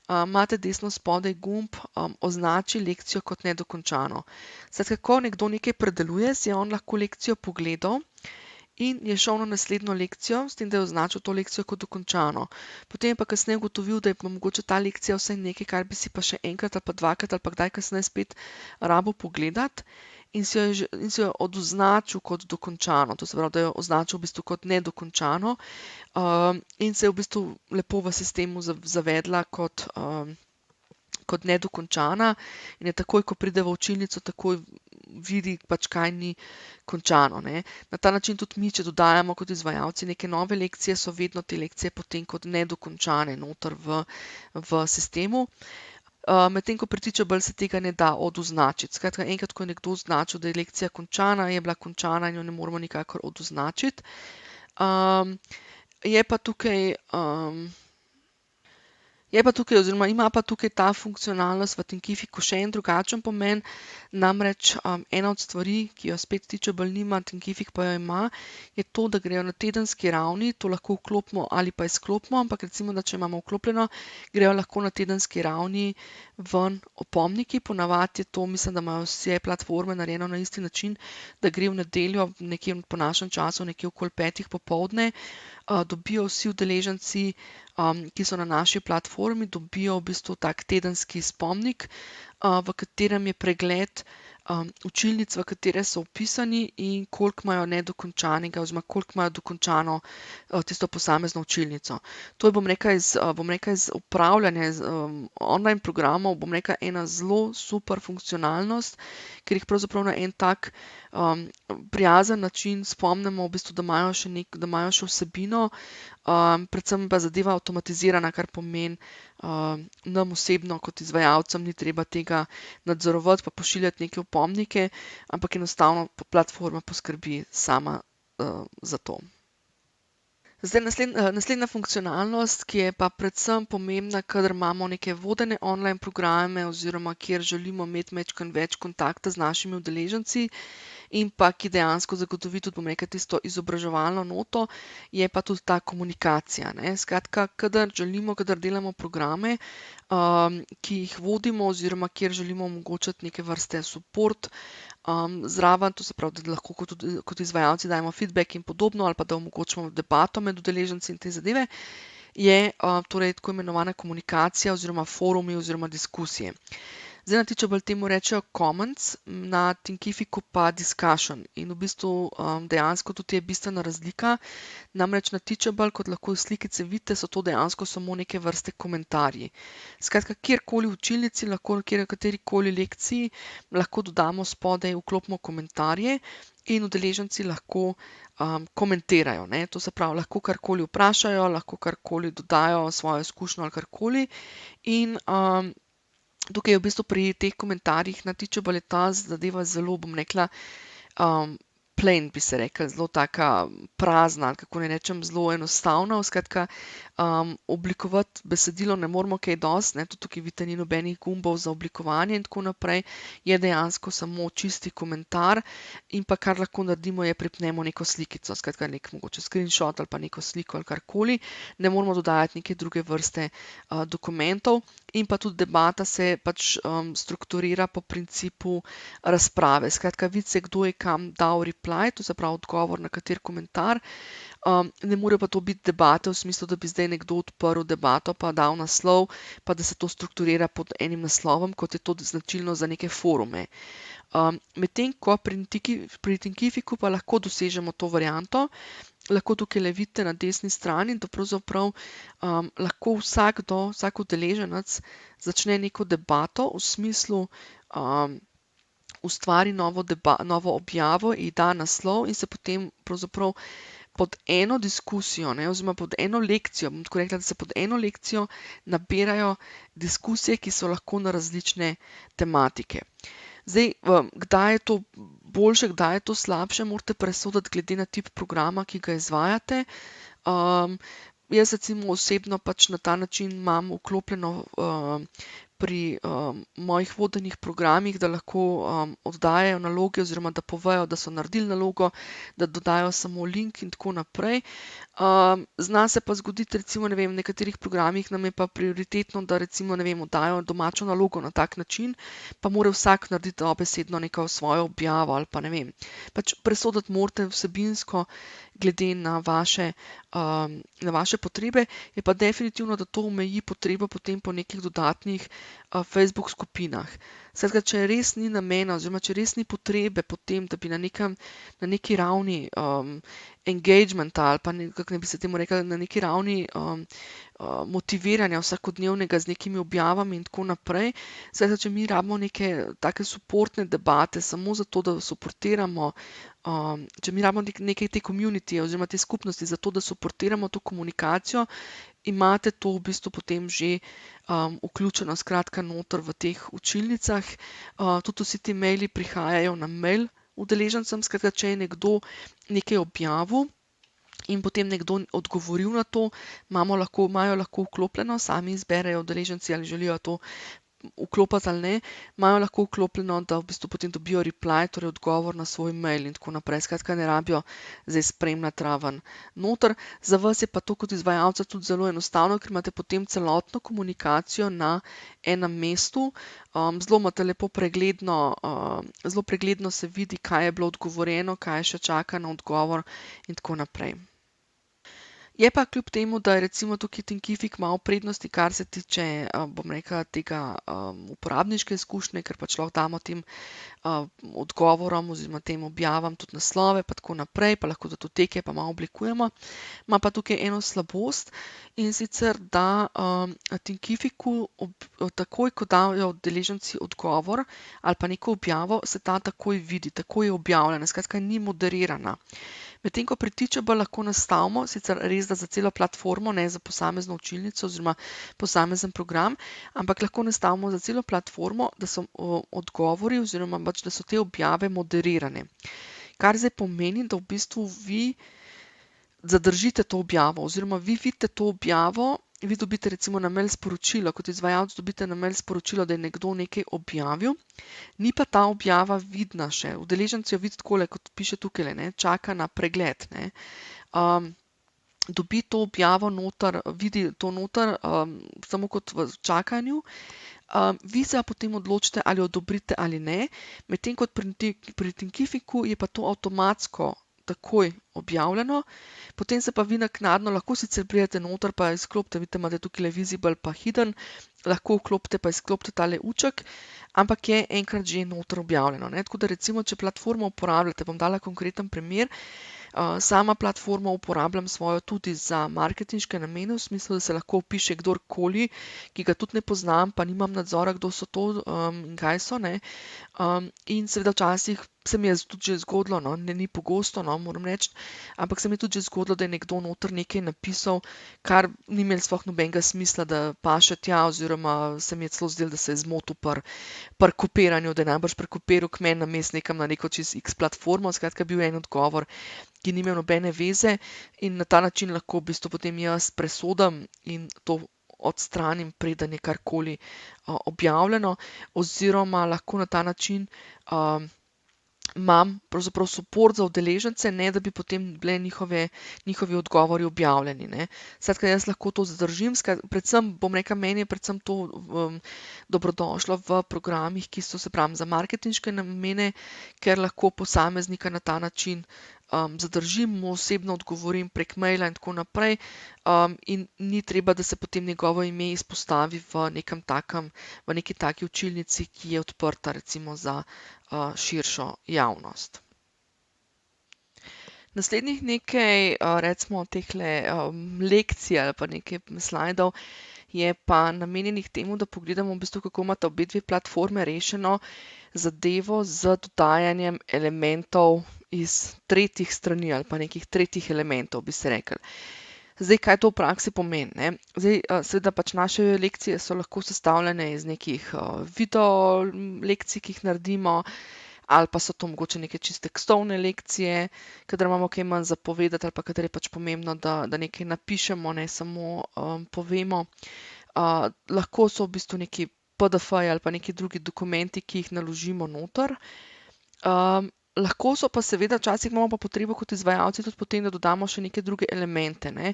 Speaker 1: imate desno spodaj gumb označi lekcijo kot nedokončano. Skratka, ko nekdo nekaj predeluje, si je on lahko lekcijo pogledal in je šel na naslednjo lekcijo, s tem, da je označil to lekcijo kot dokončano. Potem je pa kasneje ugotovil, da je pa mogoče ta lekcija vsaj nekaj, kar bi si pa še enkrat ali pa dvakrat ali pa kdaj kasneje spet rabo pogledati in si jo odoznačil kot dokončano. To se pravi, da jo označil v bistvu kot nedokončano in se je v bistvu lepo v sistemu zavedla kot nedokončana in je takoj, ko pride v učilnico, takoj vidi pač, kaj ni končano, ne. Na ta način tudi mi, če dodajamo kot izvajalci neke nove lekcije, so vedno te lekcije potem kot nedokončane noter v sistemu. Medtem ko pri Teachable se tega ne da odoznačiti. Skratka, enkrat, ko je nekdo označil, da je lekcija končana, je bila končana in jo ne moremo nikakor odoznačiti. Oziroma ima pa tukaj ta funkcionalnost v Thinkificu še en drugačen pomen, namreč ena od stvari, ki jo spet Teachable nima, Thinkific pa jo ima, je to, da grejo na tedenski ravni, to lahko vklopimo ali pa izklopimo, ampak recimo, da če imamo vklopljeno, grejo lahko na tedenski ravni ven opomniki. Ponavadi je to, mislim, da imajo vse platforme narejeno na isti način, da gre v nedeljo, nekje po našem času, nekje okoli 5 popoldne, dobijo vsi udeleženci, ki so na naši platformi, dobijo v bistvu tak tedenski spomnik, v katerem je pregled učilnic, v katere so vpisani in koliko imajo nedokončanega oziroma koliko imajo dokončano tisto posamezno učilnico. To je, bom rekla, iz upravljanja online programov, bom rekla, ena zelo super funkcionalnost, ker jih pravzaprav na en tak prijazen način spomnimo, v bistvu, da imajo še vsebino, predvsem pa zadeva avtomatizirana, kar pomeni, nam osebno kot izvajalcem ni treba tega nadzorovati pa pošiljati neke opomnike, ampak enostavno platforma poskrbi sama za to. Zdaj naslednja funkcionalnost, ki je pa predvsem pomembna, kadar imamo neke vodene online programe oziroma kjer želimo imeti majčkeno več kontakta z našimi udeleženci in pa ki dejansko zagotovi tudi, bom rekla, tisto izobraževalno noto, je pa tudi ta komunikacija, ne. Skratka, kadar delamo programe, ki jih vodimo oziroma kjer želimo omogočati neke vrste suport zraven, to se pravi, da lahko kot izvajalci dajemo feedback in podobno ali pa da omogočimo debato med udeleženci in te zadeve, je torej tako imenovana komunikacija oziroma forumi oziroma diskusije. Zdaj na Teachable temu rečejo comments, na Thinkificu pa discussion in v bistvu dejansko tudi je bistvena razlika, namreč na Teachable, kot lahko iz slikice vidite, so to dejansko samo neke vrste komentarji. Skratka, kjerkoli v učilnici, lahko na katerikoli lekciji, lahko dodamo spodaj, vklopimo komentarje in udeleženci lahko komentirajo, ne. To se pravi, lahko karkoli vprašajo, lahko karkoli dodajo, svojo izkušnjo ali karkoli in tukaj je v bistvu pri teh komentarjih na Teachable je ta zadeva zelo, bom rekla, plain, bi se reklo, zelo taka prazna, ali kako naj rečem, zelo enostavna. Skratka, oblikovati besedilo ne moremo kaj dosti, ne, tudi tukaj vidite, ni nobenih gumbov za oblikovanje in tako naprej, je dejansko samo čisti komentar in pa kar lahko naredimo, je pripnemo neko slikico, skratka, mogoče screenshot ali pa neko sliko ali karkoli, ne moremo dodajati neke druge vrste dokumentov in pa tudi debata se pač strukturira po principu razprave. Skratka, vidi se, kdo je kam dal reply, to se pravi odgovor na kateri komentar. Ne more pa to biti debata v smislu, da bi zdaj nekdo odprl debato pa dal naslov, pa da se to strukturira pod enim naslovom, kot je to značilno za neke forume. Medtem ko pri Thinkificu pa lahko dosežemo to varianto, lahko tukajle vidite na desni strani, da pravzaprav lahko vsak udeleženec začne neko debato v smislu ustvari novo objavo, ji da naslov in se potem pravzaprav pod eno diskusijo, ne, oziroma pod eno lekcijo, bom tako rekla, da se pod eno lekcijo nabirajo diskusije, ki so lahko na različne tematike. Zdaj, kdaj je to boljše, kdaj je to slabše, morate presoditi glede na tip programa, ki ga izvajate. jaz recimo osebno pač na ta način imam vklopljeno pri mojih vodenih programih, da lahko oddajajo naloge oziroma da povejo, da so naredili nalogo, da dodajo samo link in tako naprej. Zna se pa zgoditi, recimo, ne vem, v nekaterih programih nam je pa prioritetno, da recimo, ne vem, oddajo domačo nalogo na tak način, pa mora vsak narediti dobesedno neko svojo objavo ali pa ne vem. Pač presoditi morate vsebinsko glede na vaše potrebe, je pa definitivno, da to omeji potrebo potem po nekih dodatnih Facebook skupinah. Skratka, če res ni namena oziroma če res ni potrebe po tem, da bi na neki ravni engagementa ali pa kako ne bi se temu rekli, na neki ravni motiviranja vsakodnevnega z nekimi objavami in tako naprej. Skratka, če mi rabimo neke take suportne debate samo zato, da suportiramo, če mi rabimo neke te community oziroma te skupnosti zato, da suportiramo to komunikacijo, imate to v bistvu potem že vključeno skratka noter v teh učilnicah. Tudi vsi ti maili prihajajo na mail udeležencem, skratka, če je nekdo nekaj objavil in potem nekdo odgovoril na to, imajo lahko vklopljeno, sami izberejo udeleženci, ali želijo to vklopiti ali ne, imajo lahko vklopljeno, da v bistvu potem dobijo reply, torej odgovor na svoj mail in tako naprej. Skratka, ne rabijo zdaj spremljati raven noter. Za vas je pa to kot izvajalca tudi zelo enostavno, ker imate potem celotno komunikacijo na enem mestu. Zelo imate lepo zelo pregledno se vidi, kaj je bilo odgovorjeno, kaj še čaka na odgovor in tako naprej. Je pa kljub temu, da je recimo tukaj Thinkific malo prednosti, kar se tiče, bom rekla, tega uporabniške izkušnje, ker pač lahko damo tem odgovorom oziroma tem objavam tudi naslove pa tako naprej, pa lahko datoteke pa malo oblikujemo. Ima pa tukaj eno slabost, in sicer, da Thinkificu takoj, ko dajo udeleženci odgovor ali pa neko objavo, se ta takoj vidi, takoj je objavljena, skratka ni moderirana. Medtem ko pri Teachable lahko nastavimo, sicer res, da za celo platformo, ne za posamezno učilnico oziroma posamezen program, ampak lahko nastavimo za celo platformo, da so odgovori oziroma pač, da so te objave moderirane. Kar zdaj pomeni, da v bistvu vi zadržite to objavo oziroma vi vidite to objavo, vi dobite recimo na mail sporočilo, kot izvajalec dobite na mail sporočilo, da je nekdo nekaj objavil, ni pa ta objava vidna še. Udeleženec jo vidi takole, kot piše tukajle, ne, čaka na pregled, ne. Dobi to objavo noter, vidi to noter, samo kot v čakanju. Vi se pa potem odločite, ali odobrite ali ne, medtem kot pri Thinkificu je pa to avtomatsko takoj objavljeno, potem se pa vi naknadno lahko sicer pridete noter pa izklopite, vidite, imate tukajle visible pa hidden, lahko vklopite pa izklopite tale uček, ampak je enkrat že noter objavljeno, ne. Tako da recimo, če platformo uporabljate, bom dala konkreten primer, sama platformo uporabljam svojo tudi za marketinške namene, v smislu, da se lahko vpiše kdorkoli, ki ga tudi ne poznam, pa nimam nadzora, kdo so to in kaj so, ne. In seveda včasih se mi je tudi že zgodilo, no, ni pogosto, no, moram reči, ampak se mi je tudi že zgodilo, da je nekdo noter nekaj napisal, kar ni imelo sploh nobenega smisla, da paše tja, oziroma se mi je celo zdelo, da se je zmotil pri kopiranju, da je najbrž prekopiral k meni namesto nekam na neko čez X platformo. Skratka, bil je en odgovor, ki ni imel nobene veze, in na ta način lahko v bistvu potem jaz presodim in to odstranim, preden je karkoli objavljeno, oziroma lahko na ta način imam pravzaprav suport za udeležence, ne da bi potem bile njihovi odgovori objavljeni, ne. Skratka, jaz lahko to zadržim, predvsem, bom rekla, meni je predvsem to dobrodošlo v programih, ki so, se pravim, za marketinške namene, ker lahko posameznika na ta način zadržim, mu osebno odgovorim prek maila in tako naprej, in ni treba, da se potem njegovo ime izpostavi v neki taki učilnici, ki je odprta recimo za širšo javnost. Naslednjih nekaj, recimo tehle lekcij ali pa nekaj slajdov je pa namenjenih temu, da pogledamo v bistvu, kako imata obe dve platforme rešeno zadevo z dodajanjem elementov iz tretjih strani ali pa nekih tretjih elementov, bi se rekli. Zdaj, kaj to v praksi pomeni, ne? Zdaj, seveda pač naše lekcije so lahko sestavljene iz nekih video lekcij, ki jih naredimo, ali pa so to mogoče neke čiste tekstovne lekcije, kadar imamo kaj manj za povedati, ali pa kadar je pač pomembno, da nekaj napišemo, ne samo povemo. Lahko so v bistvu neki PDF-ji ali pa neki drugi dokumenti, ki jih naložimo noter. Lahko so pa seveda, včasih imamo pa potrebo kot izvajalci tudi potem, da dodamo še neke druge elemente, ne.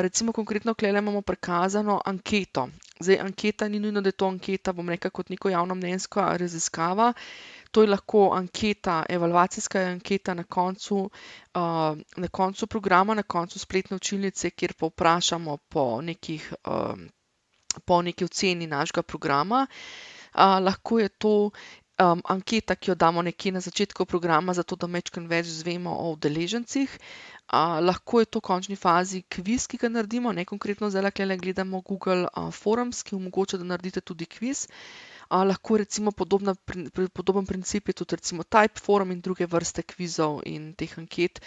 Speaker 1: Recimo konkretno tulele imamo prikazano anketo. Zdaj, anketa ni nujno, da je to anketa, bom rekla, kot neko javnomnenjska raziskava. To je lahko anketa, evalvacijska anketa na koncu programa, na koncu spletne učilnice, kjer povprašamo po neki oceni našega programa. Lahko je to anketa, ki jo damo nekje na začetku programa, zato da majčkeno več izvemo o udeležencih. Lahko je to v končni fazi kviz, ki ga naredimo, ne, konkretno zdajle tulele gledamo Google Forms, ki omogoča, da naredite tudi kviz. Lahko recimo podoben princip je tudi recimo Typeform in druge vrste kvizov in teh anket,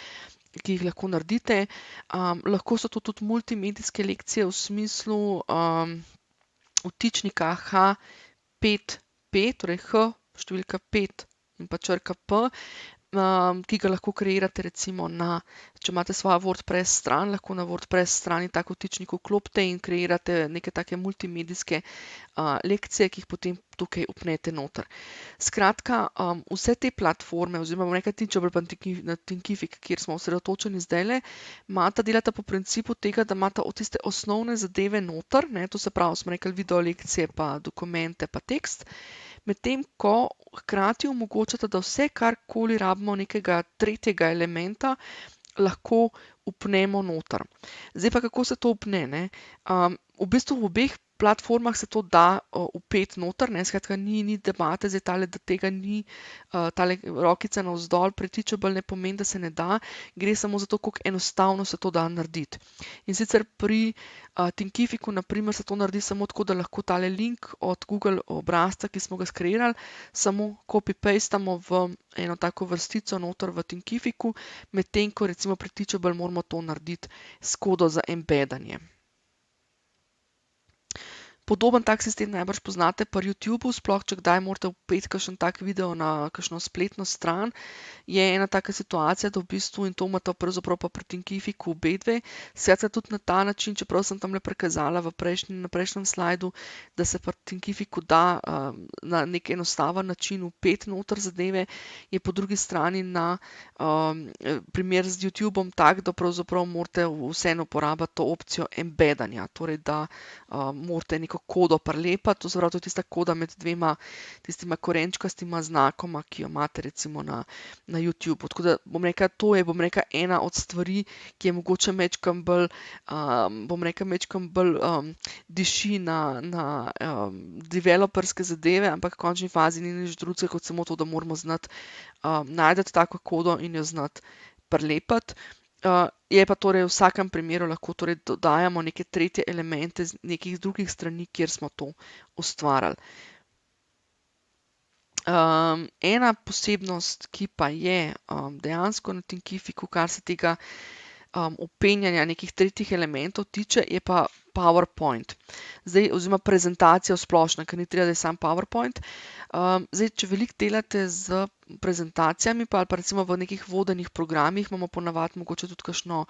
Speaker 1: ki jih lahko naredite. Lahko so to tudi multimedijske lekcije v smislu vtičnika H5P, torej H, številka 5 in pa črka P, ki ga lahko kreirate recimo če imate svojo WordPress stran, lahko na WordPress strani tak vtičnik vklopite in kreirate neke take multimedijske lekcije, ki jih potem tukaj vpnete noter. Skratka, vse te platforme oziroma bom rekla Teachable pa Thinkific, kjer smo osredotočeni zdajle, delata po principu tega, da imata tiste osnovne zadeve noter, ne, to se pravi, smo rekli video lekcije pa dokumente pa tekst, medtem ko hkrati omogočata, da vse, karkoli rabimo nekega tretjega elementa, lahko vpnemo noter. Zdaj pa, kako se to vpne, ne? V bistvu v obeh platformah se to da vpeti noter, ne, skratka ni debate, zdaj tale, da tega ni, tale rokica navzdol pri Teachable ne pomeni, da se ne da, gre samo za to, kako enostavno se to da narediti. In sicer pri Thinkificu na primer se to naredi samo tako, da lahko tale link od Google obrazca, ki smo ga skreirali, samo copy-pastamo v eno tako vrstico noter v Thinkificu, medtem ko recimo pri Teachable moramo to narediti s kodo za embedanje. Podoben tak sistem najbrž poznate pri YouTubu, sploh če kdaj morate vpeti kakšen tak video na kakšno spletno stran, je ena taka situacija, da v bistvu, in to imata pravzaprav pa pri Thinkificu obedve, skratka tudi na ta način, čeprav sem tamle prikazala na prejšnjem slajdu, da se pri Thinkificu da na nek enostaven način vpeti noter zadeve, je po drugi strani na primer z YouTubom tak, da pravzaprav morate vseeno uporabiti to opcijo embedanja, torej da morate neko kodo prilepiti, to se pravi, to je tista koda med dvema tistima korenčkastima znakoma, ki jo imate recimo na YouTubu. Tako da bom rekla, to je, bom rekla, ena od stvari, ki je mogoče majčkeno bolj, bom rekla, majčkeno bolj diši na developerske zadeve, ampak v končni fazi ni nič drugega kot samo to, da moramo znati najti tako kodo in jo znati prilepiti. Je pa torej v vsakem primeru lahko torej dodajamo neke tretje elemente z nekih drugih strani, kjer smo to ustvarjali. Ena posebnost, ki pa je dejansko na Thinkificu, kar se tega vpenjanja nekih tretjih elementov tiče, je pa PowerPoint. Zdaj, oziroma prezentacija v splošnem, ker ni treba, da je sam PowerPoint. Zdaj, če veliko delate z prezentacijami, pa ali pa recimo v nekih vodenih programih, imamo ponavadi mogoče tudi kakšno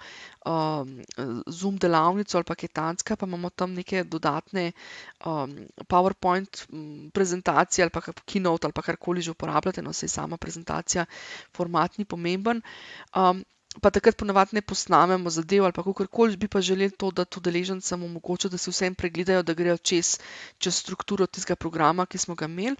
Speaker 1: Zoom delavnico ali pa kaj takega, pa imamo tam neke dodatne PowerPoint prezentacije ali pa Keynote ali pa karkoli že uporabljate, no, saj sama prezentacija, format ni pomemben. Pa takrat ponavadi ne posnamemo zadev ali pa kakorkoli, bi pa želeli to dati udeležencem omogočiti, da si vseeno pregledajo, da grejo čez strukturo tistega programa, ki smo ga imeli.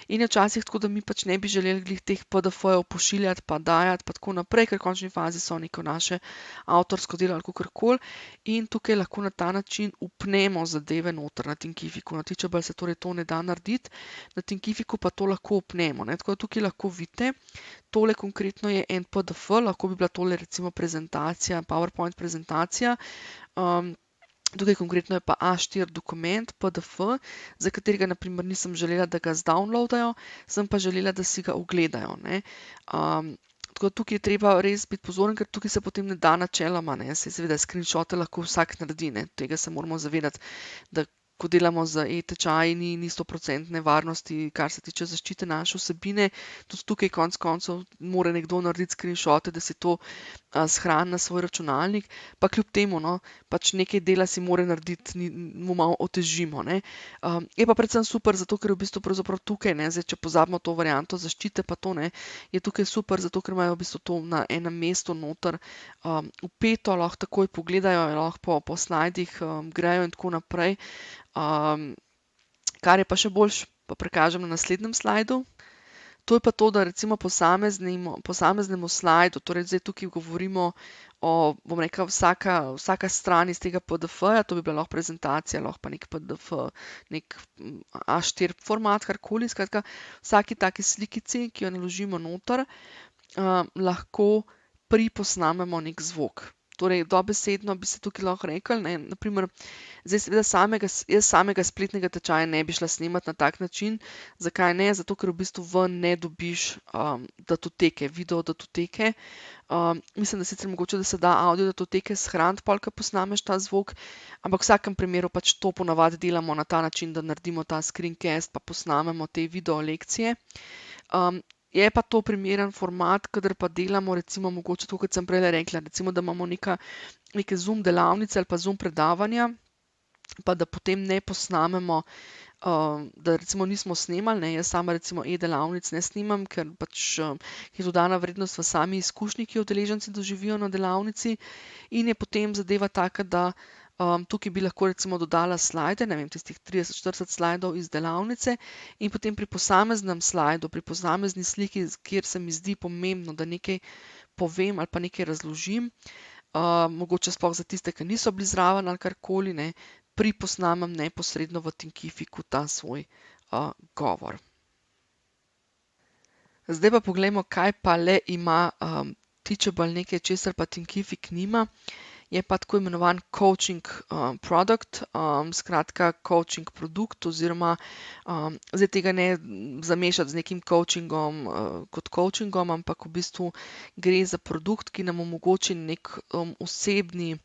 Speaker 1: In je včasih tako, da mi pač ne bi želeli glih teh PDF-jev pošiljati pa dajati pa tako naprej, ker v končni fazi so neko naše avtorsko delo ali kakorkoli. In tukaj lahko na ta način vpnemo zadeve noter na Thinkificu. Na Teachable se torej to ne da narediti, na Thinkificu pa to lahko vpnemo, ne. Tako da tukaj lahko vidite, tole konkretno je en PDF, lahko bi bila tole recimo prezentacija, PowerPoint prezentacija. Tukaj konkretno je pa A4 dokument, PDF, za katerega na primer nisem želela, da ga zdownloadajo, sem pa želela, da si ga ogledajo, ne. Tako da tukaj je treba res biti pozoren, ker tukaj se potem ne da načeloma, ne, saj seveda screenshote lahko vsak naredi, ne, tega se moramo zavedati, da ko delamo z e-tečaji, ni 100% varnosti, kar se tiče zaščite naše vsebine. Tudi tukaj konec koncev mora nekdo narediti screenshote, da si to shrani na svoj računalnik, pa kljub temu, no, pač nekaj dela si mora narediti, mu malo otežimo, ne. Je pa predvsem super, zato ker v bistvu pravzaprav tukaj, ne, zdaj, če pozabimo to varianto zaščite pa to, ne, je tukaj super, zato ker imajo v bistvu to na enem mestu noter vpeto, lahko takoj pogledajo, lahko po slajdih grejo in tako naprej. Kar je pa še boljše, pa prikažem na naslednjem slajdu. To je pa to, da recimo posameznemu slajdu, torej zdaj tukaj govorimo o, bom rekla, vsaka stran iz tega PDF-ja, to bi bila lahko prezentacija, lahko pa nek PDF, nek A4 format, karkoli, skratka, vsaki taki slikici, ki jo naložimo noter, lahko priposnamemo nek zvok. Torej, dobesedno bi se tukaj lahko rekli, ne, naprimer, zdaj seveda jaz samega spletnega tečaja ne bi šla snemati na tak način. Zakaj ne? Zato, ker v bistvu ven ne dobiš datoteke, video datoteke. Mislim, da sicer mogoče, da se da audio datoteke shraniti, pol, ko posnameš ta zvok, ampak v vsakem primeru pač to ponavadi delamo na ta način, da naredimo ta screencast, pa posnamemo te video lekcije. Je pa to primeren format, kadar pa delamo, recimo, mogoče to, kot sem prej rekla, recimo, da imamo neke Zoom delavnice ali pa Zoom predavanja, pa da potem ne posnamemo, da recimo nismo snemali, ne, jaz sama recimo e-delavnic ne snimam, ker pač je dodana vrednost v sami izkušnji, ki jo udeleženci doživijo na delavnici, in je potem zadeva taka, da tukaj bi lahko recimo dodala slajde, ne vem, tistih 30-40 slajdov iz delavnice, in potem pri posameznem slajdu, pri posamezni sliki, kjer se mi zdi pomembno, da nekaj povem ali pa nekaj razložim, mogoče sploh za tiste, ki niso bili zraven ali karkoli, ne, priposnamem neposredno v Thinkificu ta svoj govor. Zdaj pa poglejmo, kaj pa le ima Teachable, nekaj, česar pa Thinkific nima. Je pa tako imenovan coaching product, skratka coaching produkt, oziroma zdaj tega ne zamešati z nekim coachingom kot coachingom, ampak v bistvu gre za produkt, ki nam omogoči nek osebni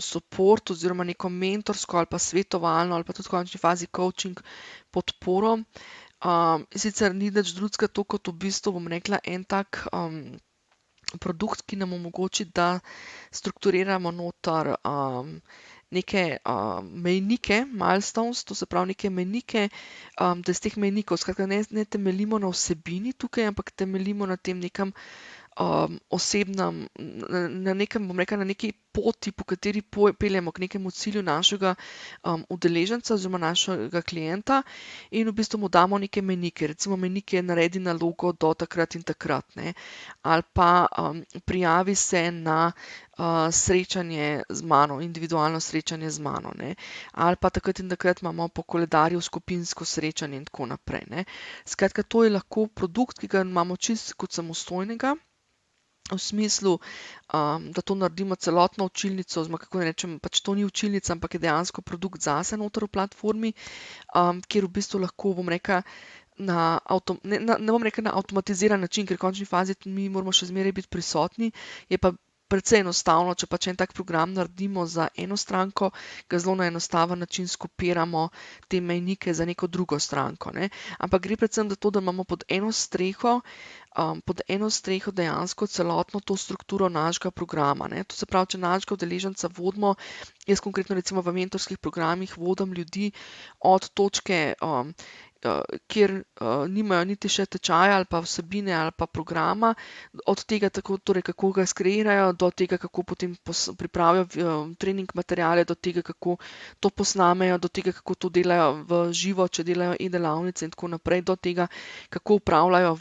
Speaker 1: support oziroma neko mentorsko ali pa svetovalno ali pa tudi v končni fazi coaching podporo. Sicer ni nič drugega to, kot v bistvu, bom rekla, en tak produkt, ki nam omogoči, da strukturiramo noter neke mejnike, milestones, to se pravi neke mejnike, da iz teh mejnikov, skratka, ne temeljimo na vsebini tukaj, ampak temeljimo na tem nekem osebnem, na nekem, bom rekla, na neki poti, po kateri peljemo k nekemu cilju našega udeleženca oziroma našega klienta, in v bistvu mu damo neke mejnike. Recimo mejnik je: naredi nalogo do takrat in takrat, ne. Ali pa prijavi se na srečanje z mano, individualno srečanje z mano, ne. Ali pa takrat in takrat imamo po koledarju skupinsko srečanje in tako naprej, ne. Skratka, to je lahko produkt, ki ga imamo čisto kot samostojnega, v smislu, da to naredimo celotno učilnico, oziroma kako naj rečem, pač to ni učilnica, ampak je dejansko produkt zase noter v platformi, kjer v bistvu lahko, bom rekla, ne bom rekla na avtomatiziran način, ker v končni fazi mi moramo še zmeraj biti prisotni, je pa precej enostavno, če pač en tak program naredimo za eno stranko, ga zelo na enostaven način skopiramo te mejnike za neko drugo stranko, ne. Ampak gre predvsem za to, da imamo pod eno streho dejansko celotno to strukturo našega programa, ne. To se pravi, če našega udeleženca vodimo, jaz konkretno recimo v mentorskih programih vodim ljudi od točke, kjer nimajo niti še tečaja ali pa vsebine ali pa programa, od tega tako, torej kako ga skreirajo, do tega, kako potem pripravijo trening materiale, do tega, kako to posnamejo, do tega, kako to delajo v živo, če delajo e-delavnice in tako naprej, do tega, kako upravljajo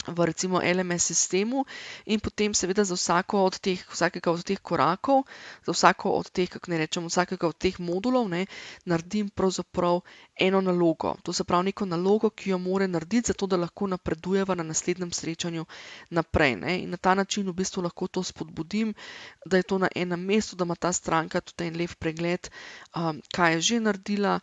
Speaker 1: v recimo LMS sistemu, in potem seveda za vsakega od teh korakov, za vsako od teh, kako naj rečem, vsakega od teh modulov, ne, naredim pravzaprav eno nalogo. To se pravi neko nalogo, ki jo mora narediti, zato da lahko napredujeva na naslednjem srečanju naprej, ne. In na ta način v bistvu lahko to spodbudim, da je to na enem mestu, da ima ta stranka tudi en lep pregled, kaj je že naredila,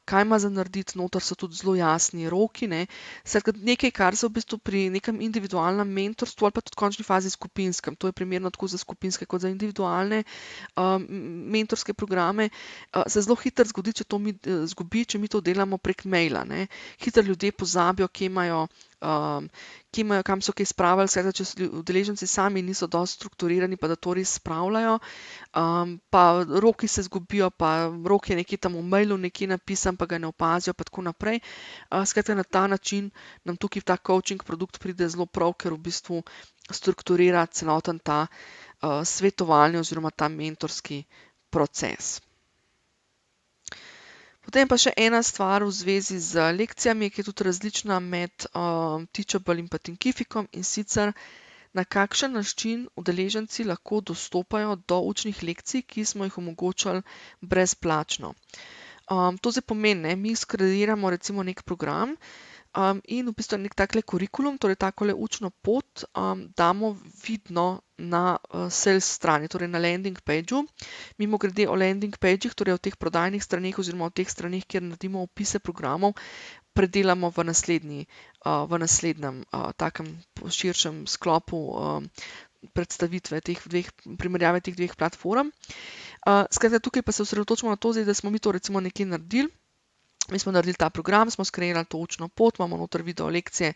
Speaker 1: kaj ima za narediti, noter so tudi zelo jasni roki, ne. Skratka, nekaj, kar se v bistvu pri nekem individualnem mentorstvu ali pa tudi v končni fazi skupinskem. To je primerno tako za skupinske kot za individualne mentorske programe. Se zelo hitro zgodi, če mi to delamo prek maila, ne. Hitro ljudje pozabijo, kam so kaj spravili, skratka, če udeleženci sami niso dosti strukturirani, pa da to res spravljajo, pa roki se zgubijo, pa rok je nekje tam v mailu nekje napisan, pa ga ne opazijo, pa tako naprej. Skratka, na ta način nam tukaj ta coaching produkt pride zelo prav, ker v bistvu strukturira celoten ta svetovalni oziroma ta mentorski proces. Potem pa še ena stvar v zvezi z lekcijami, ki je tudi različna med Teachable in pa Thinkificom, in sicer na kakšen način udeleženci lahko dostopajo do učnih lekcij, ki smo jih omogočali brezplačno. To zdaj pomeni, ne, mi skreiramo recimo nek program in v bistvu nek takle kurikulum, torej takole učno pot, damo vidno na sales strani, torej na landing pageu. Mimogrede o landing pageh, torej o teh prodajnih straneh oziroma o teh straneh, kjer naredimo opise programov, predelamo v naslednjem takem širšem sklopu predstavitve primerjave teh dveh platform. Skratka, tukaj pa se osredotočimo na to zdaj, da smo mi to recimo nekje naredili. Mi smo naredili ta program, smo skreirali to učno pot, imamo noter video lekcije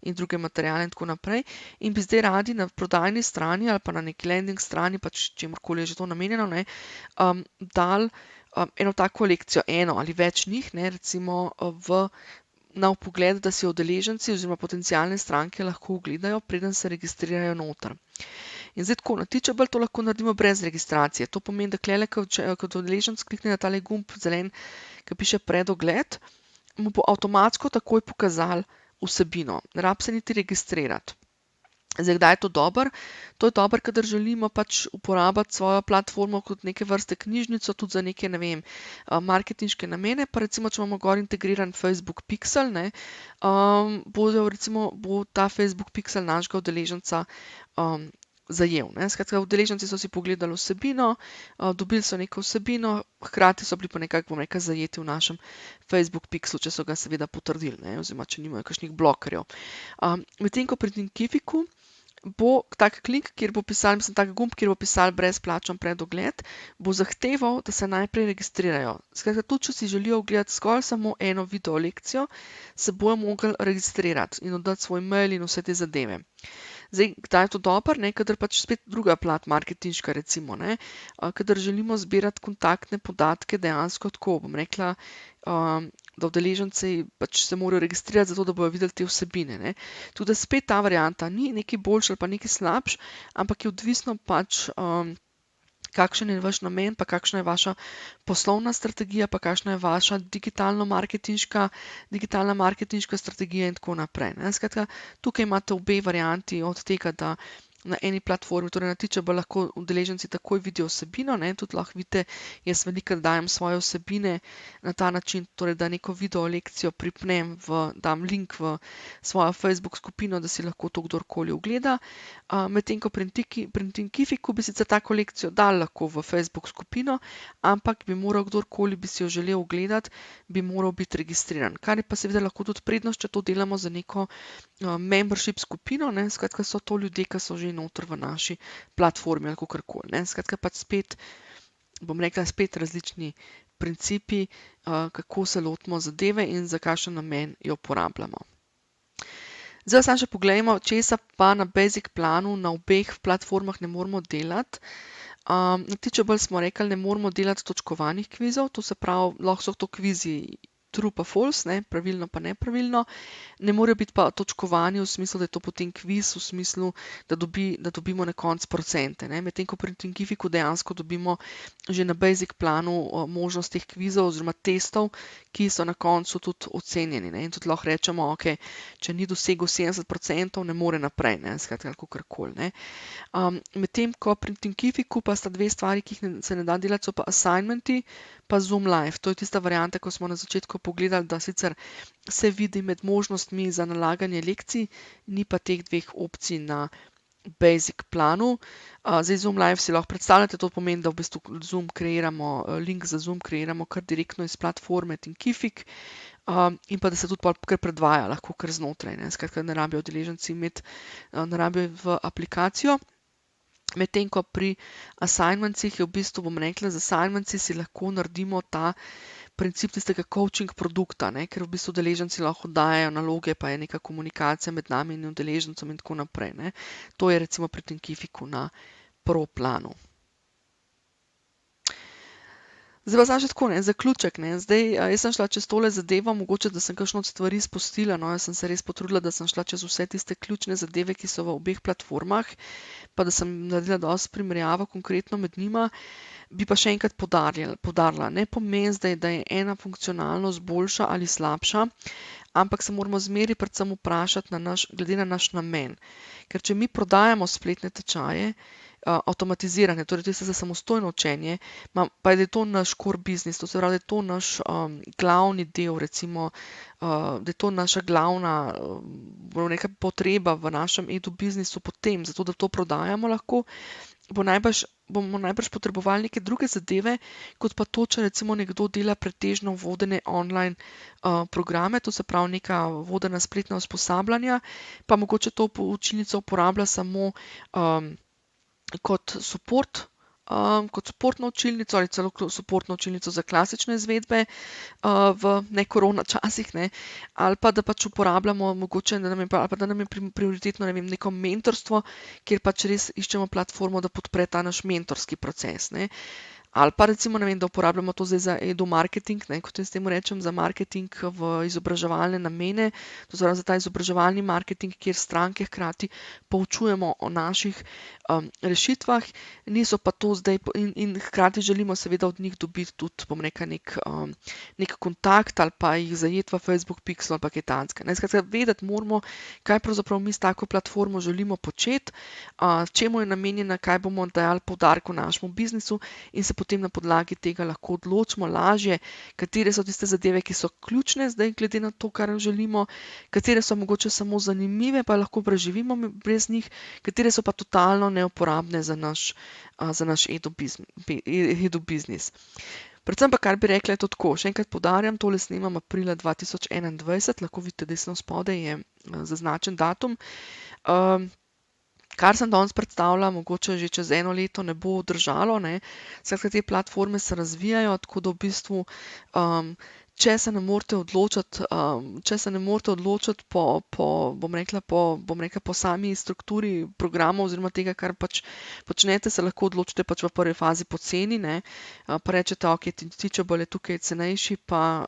Speaker 1: in druge materiale in tako naprej. In bi zdaj radi na prodajni strani ali pa na neki landing strani, pač čemurkoli je že to namenjeno, ne, dali eno tako lekcijo, eno ali več njih, ne, recimo na vpogled, da si udeleženci oziroma potencialne stranke lahko ogledajo, preden se registrirajo noter. In zdaj tako, na Teachable to lahko naredimo brez registracije. To pomeni, da klele, kot udeleženec klikne na tale gumb zelen, ki piše predogled, mu bo avtomatsko takoj pokazal vsebino. Ne rabi se niti registrirati. Zdaj, kdaj je to dobro? To je dobro, kadar želimo pač uporabiti svojo platformo kot neke vrste knjižnico, tudi za neke, ne vem, marketinške namene, pa recimo, če imamo gor integriran Facebook Pixel, ne, bo ta Facebook Pixel našega udeleženca zajel, ne. Skratka, udeleženci so si pogledali vsebino, dobili so neko vsebino, hkrati so bili pa nekako, bom rekla, zajeti v našem Facebook Pixelu, če so ga seveda potrdili, ne, oziroma če nimajo kakšnih blokerjev. Medtem ko pri Thinkificu bo tak klik, kjer bo pisal, tak gumb, kjer bo pisal brezplačen predogled, bo zahteval, da se najprej registrirajo. Skratka, tudi če si želijo ogledati zgolj samo eno video lekcijo, se bojo mogli registrirati in oddati svoj mail in vse te zadeve. Zdaj, kdaj je to dobro, ne, kadar pač spet druga plat marketinška recimo, ne, kadar želimo zbirati kontaktne podatke dejansko tako, bom rekla, da udeleženci pač se morajo registrirati zato, da bojo videli te vsebine, ne. Tudi spet ta varianta ni nekaj boljši ali pa nekaj slabši, ampak je odvisno pač, kakšen je vaš namen, pa kakšna je vaša poslovna strategija, pa kakšna je vaša digitalna marketinška strategija in tako naprej, ne. Skratka, tukaj imate obe varianti od tega, da na eni platformi, torej na Teachable, lahko udeleženci takoj vidijo vsebino, ne, tudi lahko vidite, jaz velikokrat dajem svoje vsebine na ta način, torej da neko video lekcijo pripnem dam link v svojo Facebook skupino, da si lahko to kdorkoli ogleda. Medtem ko pri Thinkificu bi sicer tako lekcijo dali lahko v Facebook skupino, ampak bi moral kdorkoli bi si jo želel ogledati, bi moral biti registriran. Kar je pa seveda lahko tudi prednost, če to delamo za neko membership skupino, ne, skratka, so to ljudje, ki so že noter v naši platformi ali kakorkoli, ne. Skratka, pač spet, bom rekla, spet različni principi, kako se lotimo zadeve in za kakšen namen jo uporabljamo. Zdaj samo še poglejmo, česa pa na basic planu na obeh platformah ne moramo delati. Na Teachable smo rekli, ne moramo delati točkovanih kvizov, to se pravi, lahko so to kvizi true pa false, ne, pravilno pa nepravilno. Ne morejo biti pa točkovani v smislu, da je to potem kviz, v smislu, da dobimo na koncu procente, ne. Medtem ko pri Thinkificu dejansko dobimo že na basic planu možnost teh kvizov oziroma testov, ki so na koncu tudi ocenjeni, ne. In tudi lahko rečemo, okej, če ni dosegel 70%, ne more naprej, ne, skratka, kakorkoli, ne. Medtem ko pri Thinkificu pa sta dve stvari, ki jih se ne da delati, so pa assignmenti pa Zoom Live. To je tista varianta, ko smo na začetku pogledali, da sicer se vidi med možnostmi za nalaganje lekcij, ni pa teh dveh opcij na basic planu. Zdaj Zoom Live si lahko predstavljate, to pomeni, da v bistvu link za Zoom kreiramo kar direktno iz platforme Thinkific. in pa da se tudi pol kar predvaja lahko kar znotraj, ne. Skratka, ne rabijo udeleženci imeti, ne rabijo v aplikacijo. Medtem ko pri assignmentsih je v bistvu, bom rekla, z assignmentsi si lahko naredimo ta princip tistega coaching produkta, ne, ker v bistvu udeleženci lahko dajejo naloge, pa je neka komunikacija med nami in udeležencem in tako naprej, ne. To je recimo pri Thinkificu na Pro planu. Zdaj pa samo še tako, ne, zaključek, ne. Zdaj, jaz sem šla čez tole zadevo, mogoče, da sem kakšno od stvari spustila, no, jaz sem se res potrudila, da sem šla čez vse tiste ključne zadeve, ki so v obeh platformah, pa da sem naredila dosti primerjavo konkretno med njima. Bi pa še enkrat poudarila, ne pomeni zdaj, da je ena funkcionalnost boljša ali slabša, ampak se moramo zmeraj predvsem vprašati glede na naš namen. Ker če mi prodajamo spletne tečaje, avtomatizirane, torej tiste za samostojno učenje, pa je to naš core business, to se pravi, da je to naš glavni del, recimo, da je to naša glavna neka potreba v našem edu-biznisu potem, zato da to prodajamo lahko, bomo najbrž potrebovali neke druge zadeve, kot pa to, če recimo nekdo dela pretežno vodene online programe, to se pravi neka vodena spletna usposabljanja, pa mogoče to učilnica uporablja samo kot suportno učilnico ali celo suportno učilnico za klasične izvedbe v ne-korona časih, ne, ali pa da pač uporabljamo mogoče, ali pa da nam je prioritetno, ne vem, neko mentorstvo, kjer pač res iščemo platformo, da podpre ta naš mentorski proces, ne. Ali pa recimo, ne vem, da uporabljamo to zdaj za edu-marketing, ne, kot jaz temu rečem, za marketing v izobraževalne namene, to se pravi za ta izobraževalni marketing, kjer stranke hkrati poučujemo o naših rešitvah, niso pa to zdaj in hkrati želimo seveda od njih dobiti tudi, bom rekla, nek kontakt ali pa jih zajeti v Facebook Pixel ali pa kaj takega, ne. Skratka, vedeti moramo, kaj pravzaprav mi s tako platformo želimo početi, čemu je namenjena, kaj bomo dajali poudarek v našemu biznisu in se potem na podlagi tega lahko odločimo lažje, katere so tiste zadeve, ki so ključne zdaj glede na to, kar želimo, katere so mogoče samo zanimive, pa lahko preživimo brez njih, katere so pa totalno neuporabne za naš edu-biznis. Predvsem pa, kar bi rekla, je to tako, še enkrat poudarjam, tole snemam aprila 2021, lahko vidite desno spodaj je zaznačen datum. Kar sem danes predstavila, mogoče že čez 1 leto ne bo držalo, ne. Skratka, te platforme se razvijajo, tako da v bistvu, če se ne morete odločiti bom rekla, po sami strukturi programov oziroma tega, kar pač počnete, se lahko odločite pač v prvi fazi po ceni, ne. Pa rečete, okej, Teachable je tukaj cenejši, pa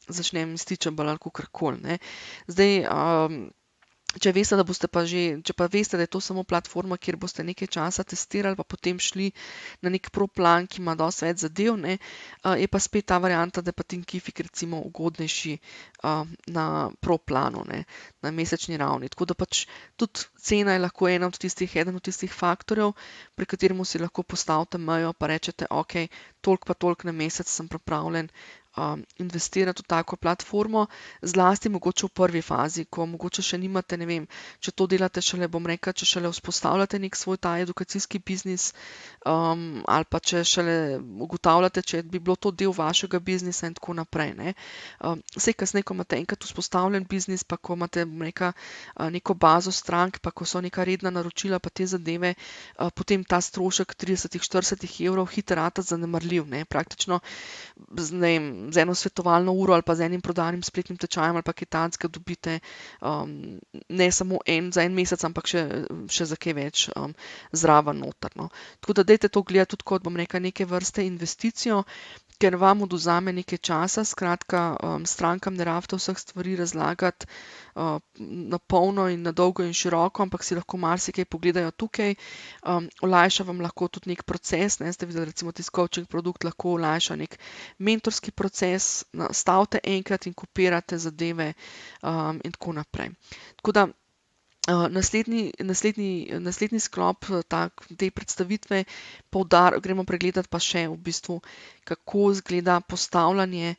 Speaker 1: začnem s Teachable ali kakorkoli, ne. Zdaj, če veste, če pa veste, da je to samo platforma, kjer boste nekaj časa testirali, pa potem šli na nek Pro plan, ki ima dosti več zadev, ne, je pa spet ta varianta, da je pa Thinkific recimo ugodnejši na Pro planu, ne, na mesečni ravni. Tako da pač tudi cena je lahko eden od tistih faktorjev, pri katerem si lahko postavite mejo, pa rečete, okej, toliko pa toliko na mesec sem pripravljen investirati v tako platformo, zlasti mogoče v prvi fazi, ko mogoče še nimate, ne vem, če to delate šele, bom rekla, če šele vzpostavljate nek svoj ta edukacijski biznis, ali pa če šele ugotavljate, če bi bilo to del vašega biznisa in tako naprej, ne. Saj kasneje, ko imate enkrat vzpostavljen biznis, pa ko imate, bom rekla, neko bazo strank, pa ko so neka redna naročila, pa te zadeve, potem ta strošek 30-40 evrov hitro rata zanemarljiv, ne. Praktično z eno svetovalno uro ali pa z enim prodajnim spletnim tečajem ali pa kaj takega dobite ne samo za 1 mesec, ampak še za kaj več zraven noter, no. Tako da dajte to gledati tudi kot, bom rekla, neke vrste investicijo, ker vam odvzame nekaj časa, skratka, strankam ne rabite vseh stvari razlagati na polno in na dolgo in široko, ampak si lahko marsikaj pogledajo tukaj. Olajša vam lahko tudi nek proces, ne, ste videli, recimo tisti coaching produkt lahko olajša nek mentorski proces, nastavite enkrat in kopirate zadeve in tako naprej. Tako da naslednji sklop te predstavitve gremo pregledati pa še v bistvu, kako izgleda postavljanje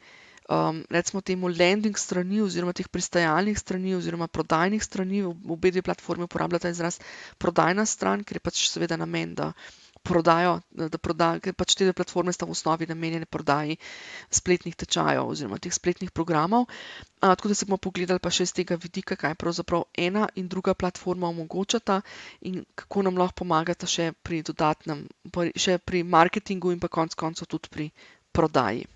Speaker 1: recimo temu landing strani oziroma teh pristajalnih strani oziroma prodajnih strani. Obe dve platformi uporabljata izraz prodajna stran, ker je pač seveda namen, da prodajo, ker pač te platforme sta v osnovi namenjene prodaji spletnih tečajev oziroma teh spletnih programov. Tako da si bomo pogledali pa še z tega vidika, kaj pravzaprav ena in druga platforma omogočata in kako nam lahko pomagata še pri dodatnem, še pri marketingu in pa konec koncev tudi pri prodaji.